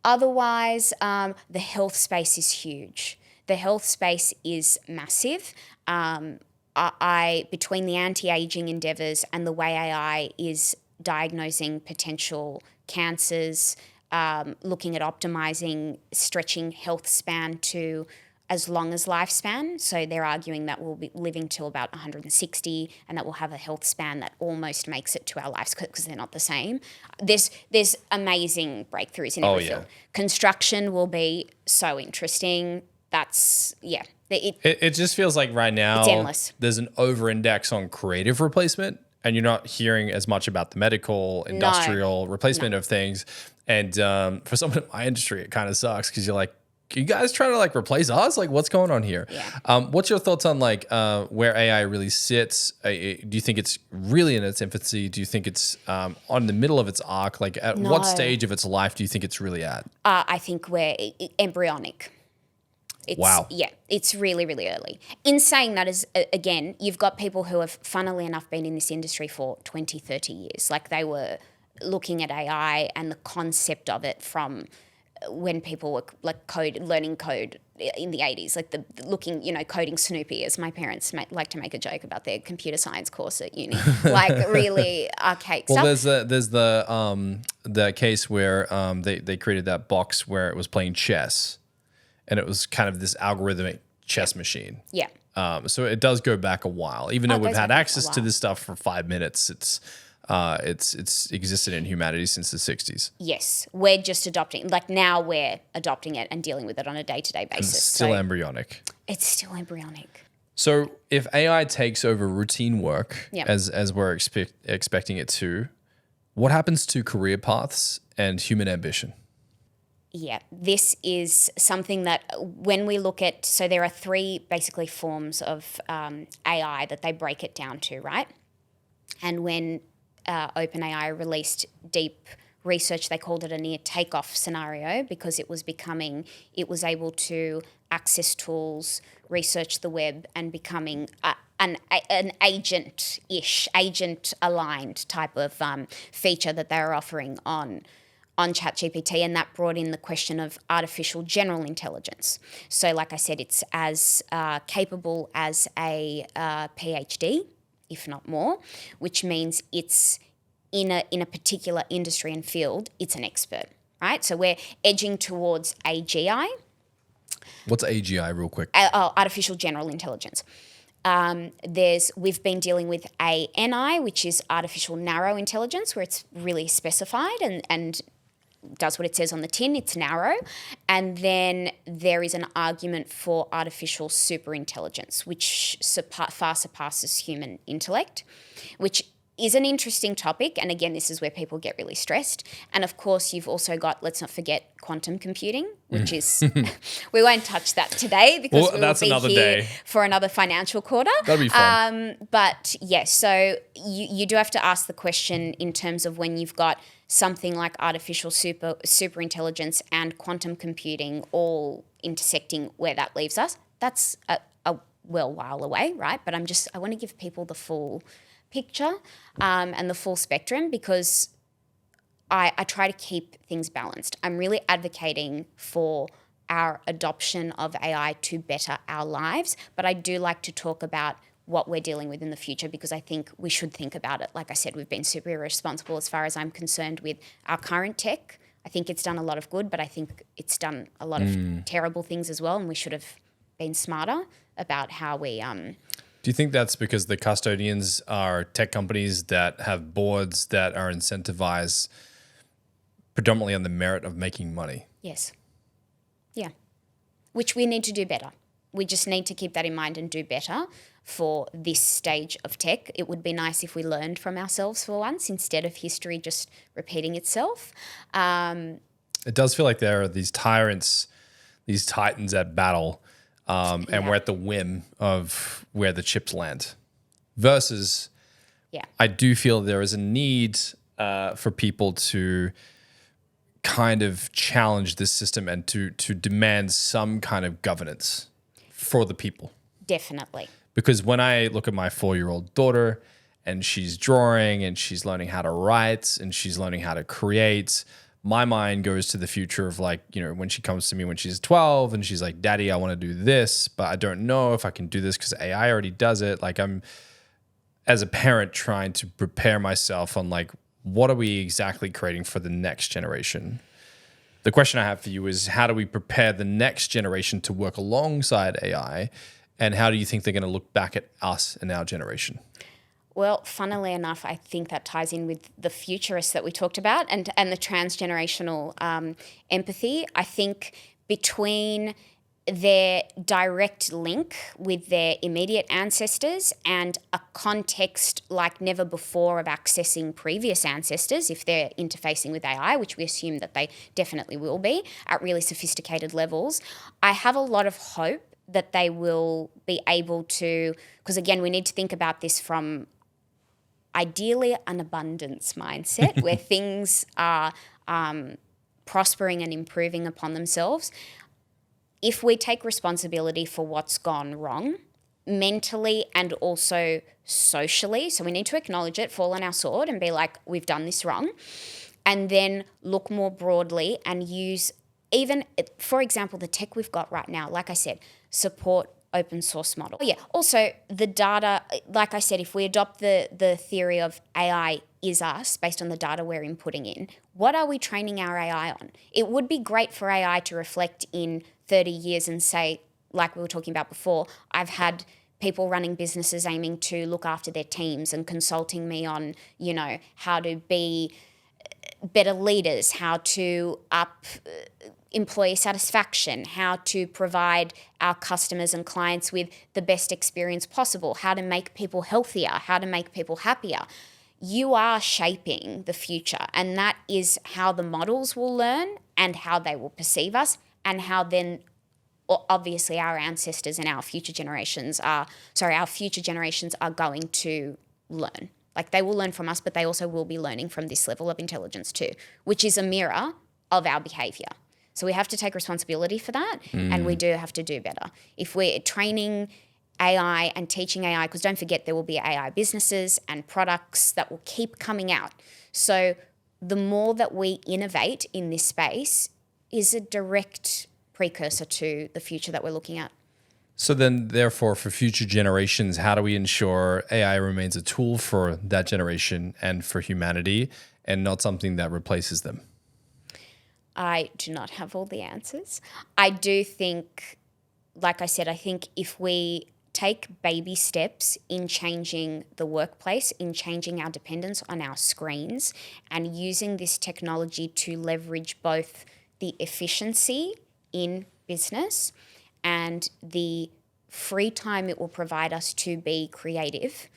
Otherwise, the health space is huge. The health space is massive. Between the anti-aging endeavours and the way AI is diagnosing potential cancers, looking at optimising, stretching health span to as long as lifespan. So they're arguing that we'll be living till about 160 and that we'll have a health span that almost makes it to our lives because they're not the same. There's amazing breakthroughs in every field. Construction will be so interesting. That's, yeah. It just feels like right now it's endless. There's an over-index on creative replacement, and you're not hearing as much about the medical, industrial replacement of things. And for someone in my industry, it kind of sucks because you're like, you guys trying to like replace us? Like, what's going on here? Yeah. What's your thoughts on like where AI really sits? Do you think it's really in its infancy? Do you think it's on the middle of its arc? Like, at what No. stage of its life do you think it's really at? I think we're embryonic. Wow. Yeah, it's really, really early. In saying that, again, you've got people who have, funnily enough, been in this industry for 20, 30 years. Like, they were looking at AI and the concept of it from when people were like learning code in the 80s, like coding Snoopy, as my parents like to make a joke about their computer science course at uni, like really archaic Well, stuff. there's the case where they created that box where it was playing chess, and it was kind of this algorithmic chess machine. Yeah. So it does go back a while, even though we've goes had back a access to while. this stuff for 5 minutes. It's existed in humanity since the 60s. Yes, we're just adopting. Like, now we're adopting it and dealing with it on a day-to-day basis. It's still So embryonic. it's still embryonic. So if AI takes over routine work, Yeah. as we're expecting it to, what happens to career paths and human ambition? Yeah, this is something that when we look at, so there are three basically forms of AI that they break it down to, right? And when OpenAI released deep research, they called it a near takeoff scenario because it was able to access tools, research the web, and becoming an agent-ish, agent-aligned type of feature that they were offering on ChatGPT, and that brought in the question of artificial general intelligence. So, like I said, it's as capable as a PhD, if not more, which means it's in a particular industry and field, it's an expert, right? So we're edging towards AGI, What's AGI, real quick? artificial general intelligence. We've been dealing with ANI, which is artificial narrow intelligence, where it's really specified and does what it says on the tin, it's narrow. And then there is an argument for artificial superintelligence, which far surpasses human intellect, which is an interesting topic. And again, this is where people get really stressed. And of course, you've also got, let's not forget, quantum computing, which is, we won't touch that today because Well, we that's will be another here day. for another financial quarter. That'll be fun. But yes, so you do have to ask the question in terms of when you've got something like artificial super intelligence and quantum computing all intersecting, where that leaves us. That's a while away, right? But I want to give people the full picture and the full spectrum, because I try to keep things balanced. I'm really advocating for our adoption of AI to better our lives, but I do like to talk about what we're dealing with in the future, because I think we should think about it. Like I said, we've been super irresponsible as far as I'm concerned with our current tech. I think it's done a lot of good, but I think it's done a lot of terrible things as well, and we should have been smarter about how we Do you think that's because the custodians are tech companies that have boards that are incentivized predominantly on the merit of making money? Yes. Yeah. Which we need to do better. We just need to keep that in mind and do better for this stage of tech. It would be nice if we learned from ourselves for once instead of history just repeating itself. It does feel like there are these tyrants, these titans at battle, and we're at the whim of where the chips land. Versus, Yeah. I do feel there is a need for people to kind of challenge this system and to demand some kind of governance for the people. Definitely. Because when I look at my 4-year-old daughter and she's drawing and she's learning how to write and she's learning how to create, my mind goes to the future of like, you know, when she comes to me when she's 12 and she's like, Daddy, I want to do this, but I don't know if I can do this because AI already does it. Like, I'm, as a parent, trying to prepare myself on like, what are we exactly creating for the next generation? The question I have for you is, how do we prepare the next generation to work alongside AI? And how do you think they're going to look back at us and our generation? Well, funnily enough, I think that ties in with the futurists that we talked about and the transgenerational empathy. I think between their direct link with their immediate ancestors and a context like never before of accessing previous ancestors if they're interfacing with AI, which we assume that they definitely will be at really sophisticated levels. I have a lot of hope that they will be able to, because again, we need to think about this from ideally an abundance mindset where things are prospering and improving upon themselves. If we take responsibility for what's gone wrong, mentally and also socially, so we need to acknowledge it, fall on our sword and be like, we've done this wrong, and then look more broadly and use even, for example, the tech we've got right now, like I said, support open source model. Yeah, also the data, like I said, if we adopt the theory of AI is us based on the data we're inputting in, what are we training our AI on? It would be great for AI to reflect in 30 years and say, like we were talking about before, I've had people running businesses aiming to look after their teams and consulting me on, you know, how to be better leaders, how to up employee satisfaction, how to provide our customers and clients with the best experience possible, how to make people healthier, how to make people happier. You are shaping the future, and that is how the models will learn and how they will perceive us and how then obviously our ancestors and our future generations are going to learn. Like they will learn from us, but they also will be learning from this level of intelligence too, which is a mirror of our behavior. So we have to take responsibility for that, and we do have to do better. If we're training AI and teaching AI, because don't forget there will be AI businesses and products that will keep coming out. So the more that we innovate in this space is a direct precursor to the future that we're looking at. So then, therefore, for future generations, how do we ensure AI remains a tool for that generation and for humanity and not something that replaces them? I do not have all the answers. I do think, like I said, I think if we take baby steps in changing the workplace, in changing our dependence on our screens, and using this technology to leverage both the efficiency in business and the free time it will provide us to be creative,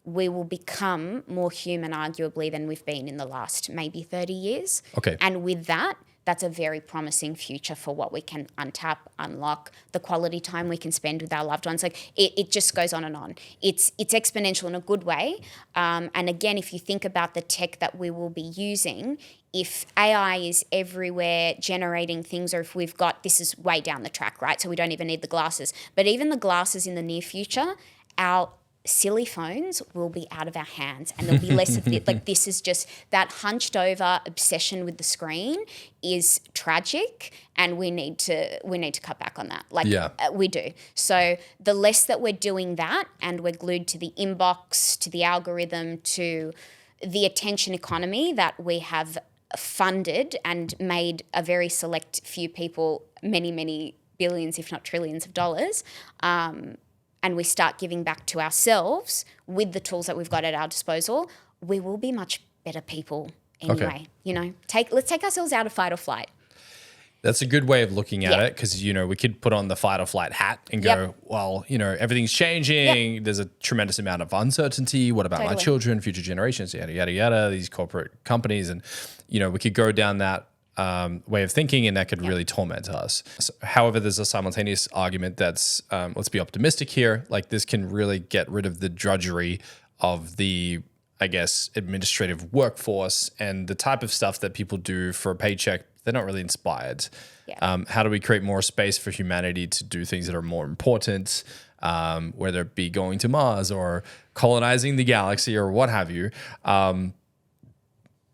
we will become more human, arguably, than we've been in the last maybe 30 years. Okay. And with that, that's a very promising future for what we can untap, unlock, the quality time we can spend with our loved ones. Like it just goes on and on. It's exponential in a good way. And again, if you think about the tech that we will be using, if AI is everywhere generating things, or if we've got, this is way down the track, right? So we don't even need the glasses. But even the glasses in the near future, our silly phones will be out of our hands, and there'll be less of it. Like this is just that hunched over obsession with the screen is tragic, and we need to cut back on that. Like we do. So the less that we're doing that, and we're glued to the inbox, to the algorithm, to the attention economy that we have funded and made a very select few people many, many billions, if not trillions of dollars, and we start giving back to ourselves with the tools that we've got at our disposal, we will be much better people anyway. Okay. You know, let's take ourselves out of fight or flight. That's a good way of looking at it, because, you know, we could put on the fight or flight hat and go, well, you know, everything's changing. There's a tremendous amount of uncertainty. What about my children, future generations, yada, yada, yada, these corporate companies. And, you know, we could go down that way of thinking, and that could really torment us. So, however, there's a simultaneous argument that's, let's be optimistic here, like this can really get rid of the drudgery of the, I guess, administrative workforce and the type of stuff that people do for a paycheck. They're not really inspired. How do we create more space for humanity to do things that are more important, whether it be going to Mars or colonizing the galaxy or what have you? But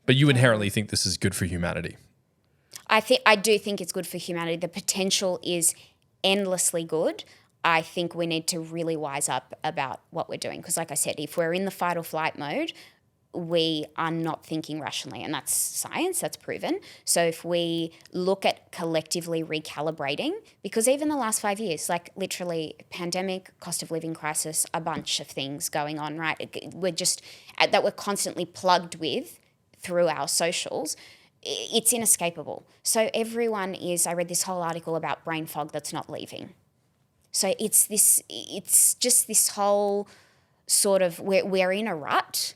you inherently think this is good for humanity. I do think it's good for humanity. The potential is endlessly good. I think we need to really wise up about what we're doing, because like I said, if we're in the fight or flight mode, we are not thinking rationally, and that's science, that's proven. So if we look at collectively recalibrating, because even the last 5 years, like literally pandemic, cost of living crisis, a bunch of things going on, right? We're constantly plugged with through our socials. it's inescapable. So everyone is, I read this whole article about brain fog that's not leaving. So it's just this whole sort of, we're in a rut,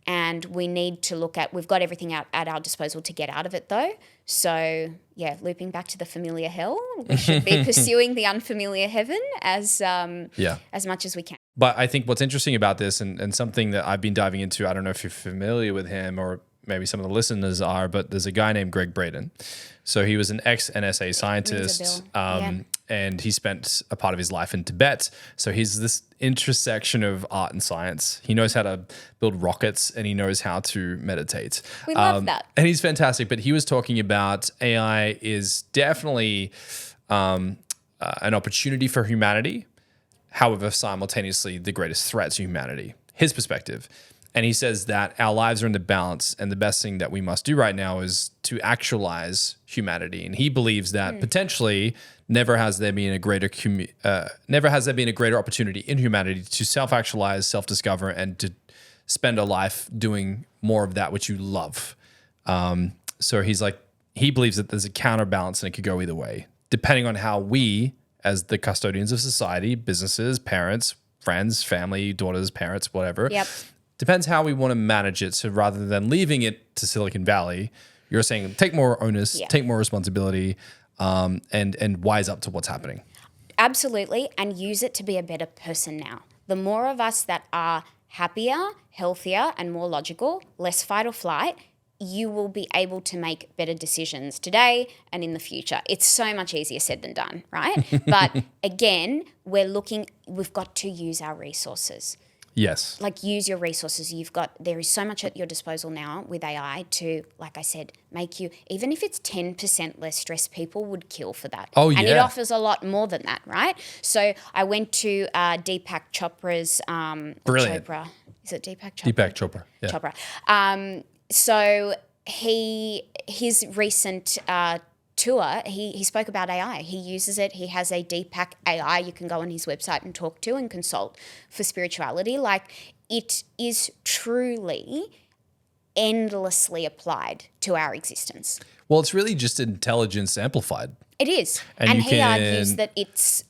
and we need to look at, we've got everything at our disposal to get out of it though. So yeah, looping back to the familiar hell, we should be pursuing the unfamiliar heaven as much as we can. But I think what's interesting about this, and something that I've been diving into, I don't know if you're familiar with him or maybe some of the listeners are, but there's a guy named Greg Braden. So he was an ex-NSA scientist, and he spent a part of his life in Tibet. So he's this intersection of art and science. He knows how to build rockets, and he knows how to meditate. We love that. And he's fantastic. But he was talking about AI is definitely an opportunity for humanity, however, simultaneously the greatest threat to humanity, his perspective. And he says that our lives are in the balance, and the best thing that we must do right now is to actualize humanity. And he believes that potentially never has there been a greater opportunity in humanity to self-actualize, self-discover, and to spend a life doing more of that which you love. So he's like, he believes that there's a counterbalance, and it could go either way, depending on how we, as the custodians of society, businesses, parents, friends, family, daughters, parents, whatever. Yep. Depends how we want to manage it. So rather than leaving it to Silicon Valley, you're saying take more onus, take more responsibility, and wise up to what's happening. Absolutely, and use it to be a better person now. The more of us that are happier, healthier, and more logical, less fight or flight, you will be able to make better decisions today and in the future. It's so much easier said than done, right? But again, we've got to use our resources. Yes. Like, use your resources. There is so much at your disposal now with AI to, like I said, make you, even if it's 10% less stress, people would kill for that. Oh, yeah. And it offers a lot more than that, right? So I went to Deepak Chopra's, Brilliant. Chopra. Is it Deepak Chopra? Deepak Chopra. Yeah. Chopra. So his recent tour, he spoke about AI. He uses it. He has a Deepak AI you can go on his website and talk to and consult for spirituality. Like, it is truly endlessly applied to our existence. Well, it's really just intelligence amplified. It is. And And you he can- argues that it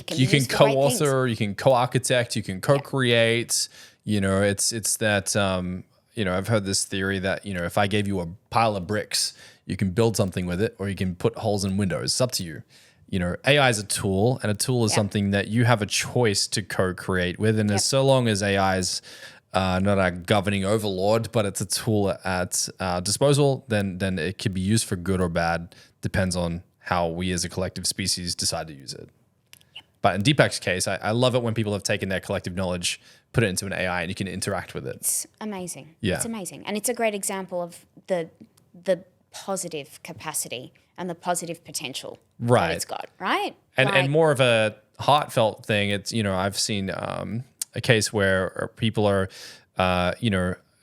can be You can used for great things. co-author, you can co-architect, you can co-create. You know, it's that, I've heard this theory that, if I gave you a pile of bricks, you can build something with it, or you can put holes in windows. It's up to you. AI is a tool, and a tool is something that you have a choice to co-create with. And as so long as AI is not a governing overlord, but it's a tool at disposal, then it can be used for good or bad. Depends on how we as a collective species decide to use it. But in Deepak's case, I love it when people have taken their collective knowledge, put it into an AI, and you can interact with it. It's amazing. Yeah. It's amazing. And it's a great example of the positive capacity and the positive potential Right. that it's got, right? And more of a heartfelt thing. It's, I've seen a case where people are,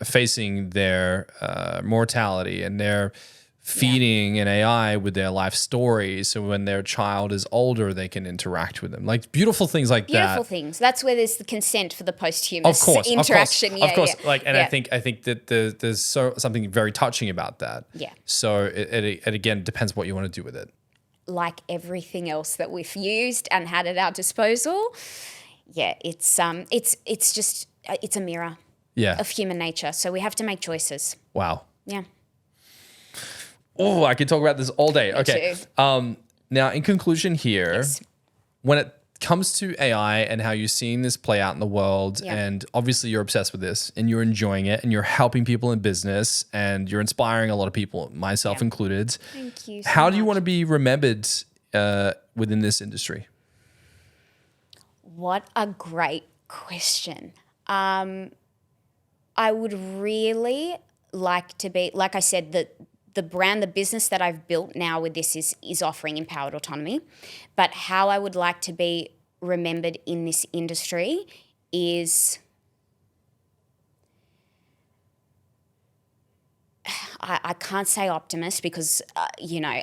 facing their mortality, and they're feeding an AI with their life story. So when their child is older, they can interact with them. Like, beautiful things like that. Beautiful things. That's where there's the consent for the posthumous Of course, interaction. Of course. Yeah. And I think that there's something very touching about that. Yeah. So it again depends what you want to do with it. Like everything else that we've used and had at our disposal, it's just it's a mirror Yeah. of human nature. So we have to make choices. Wow. Yeah. Oh, I could talk about this all day. Okay. too. Now, in conclusion here, when it comes to AI and how you're seeing this play out in the world, and obviously you're obsessed with this and you're enjoying it and you're helping people in business and you're inspiring a lot of people, myself included. Thank you. How do you want to be remembered within this industry? What a great question. I would really like to be, like I said, the brand, the business that I've built now with this is offering empowered autonomy. But how I would like to be remembered in this industry is, I can't say optimist because,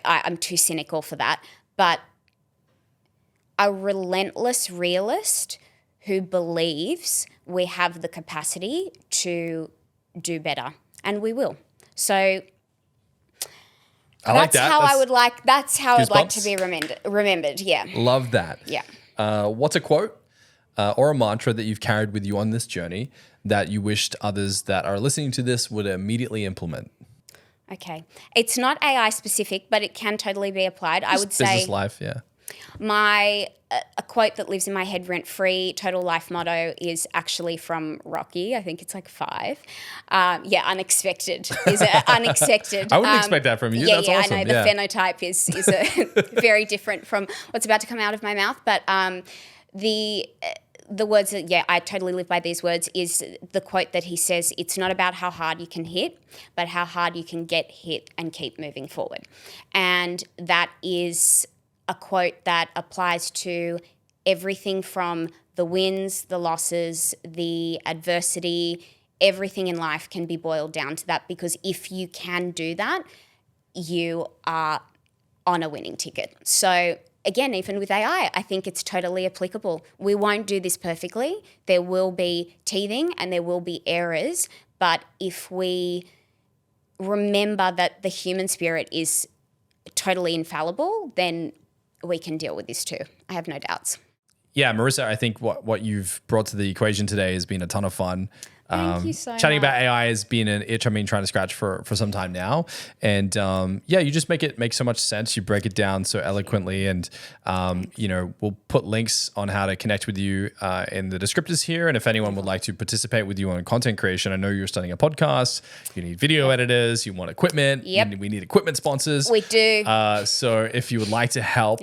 I'm too cynical for that, but a relentless realist who believes we have the capacity to do better, and we will. So I like that. That's how I'd like to Goosebumps? be remembered. Yeah. Love that. Yeah. What's a quote or a mantra that you've carried with you on this journey that you wished others that are listening to this would immediately implement? Okay. It's not AI specific, but it can totally be applied. I would say Business life, yeah. A quote that lives in my head rent free, total life motto is actually from Rocky. I think it's like 5. Unexpected is unexpected. I wouldn't expect that from you. That's awesome. I know the phenotype is very different from what's about to come out of my mouth. But the words that, I totally live by these words is the quote that he says, it's not about how hard you can hit, but how hard you can get hit and keep moving forward. And that is a quote that applies to everything from the wins, the losses, the adversity. Everything in life can be boiled down to that, because if you can do that, you are on a winning ticket. So again, even with AI, I think it's totally applicable. We won't do this perfectly. There will be teething and there will be errors. But if we remember that the human spirit is totally infallible, then we can deal with this too. I have no doubts. Yeah, Marissa, I think what you've brought to the equation today has been a ton of fun. Thank you so Chatting much. about AI has been an itch I've been trying to scratch for some time now. And you just make so much sense. You break it down so eloquently. And, we'll put links on how to connect with you in the descriptors here. And if anyone would like to participate with you on content creation, I know you're starting a podcast, you need video editors, you want equipment, we need equipment sponsors. We do. So if you would like to help,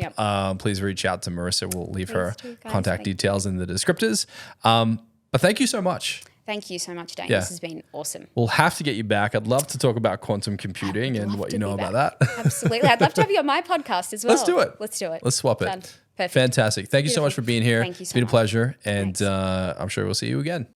please reach out to Marissa. We'll leave her contact details in the descriptors. But thank you so much. Thank you so much, Dane. Yeah. This has been awesome. We'll have to get you back. I'd love to talk about quantum computing and what you know about that. Absolutely. I'd love to have you on my podcast as well. Let's do it. Let's swap Done. it. Perfect. Fantastic. Thank you so much for being here. Thank you so It's been a much. pleasure. And I'm sure we'll see you again.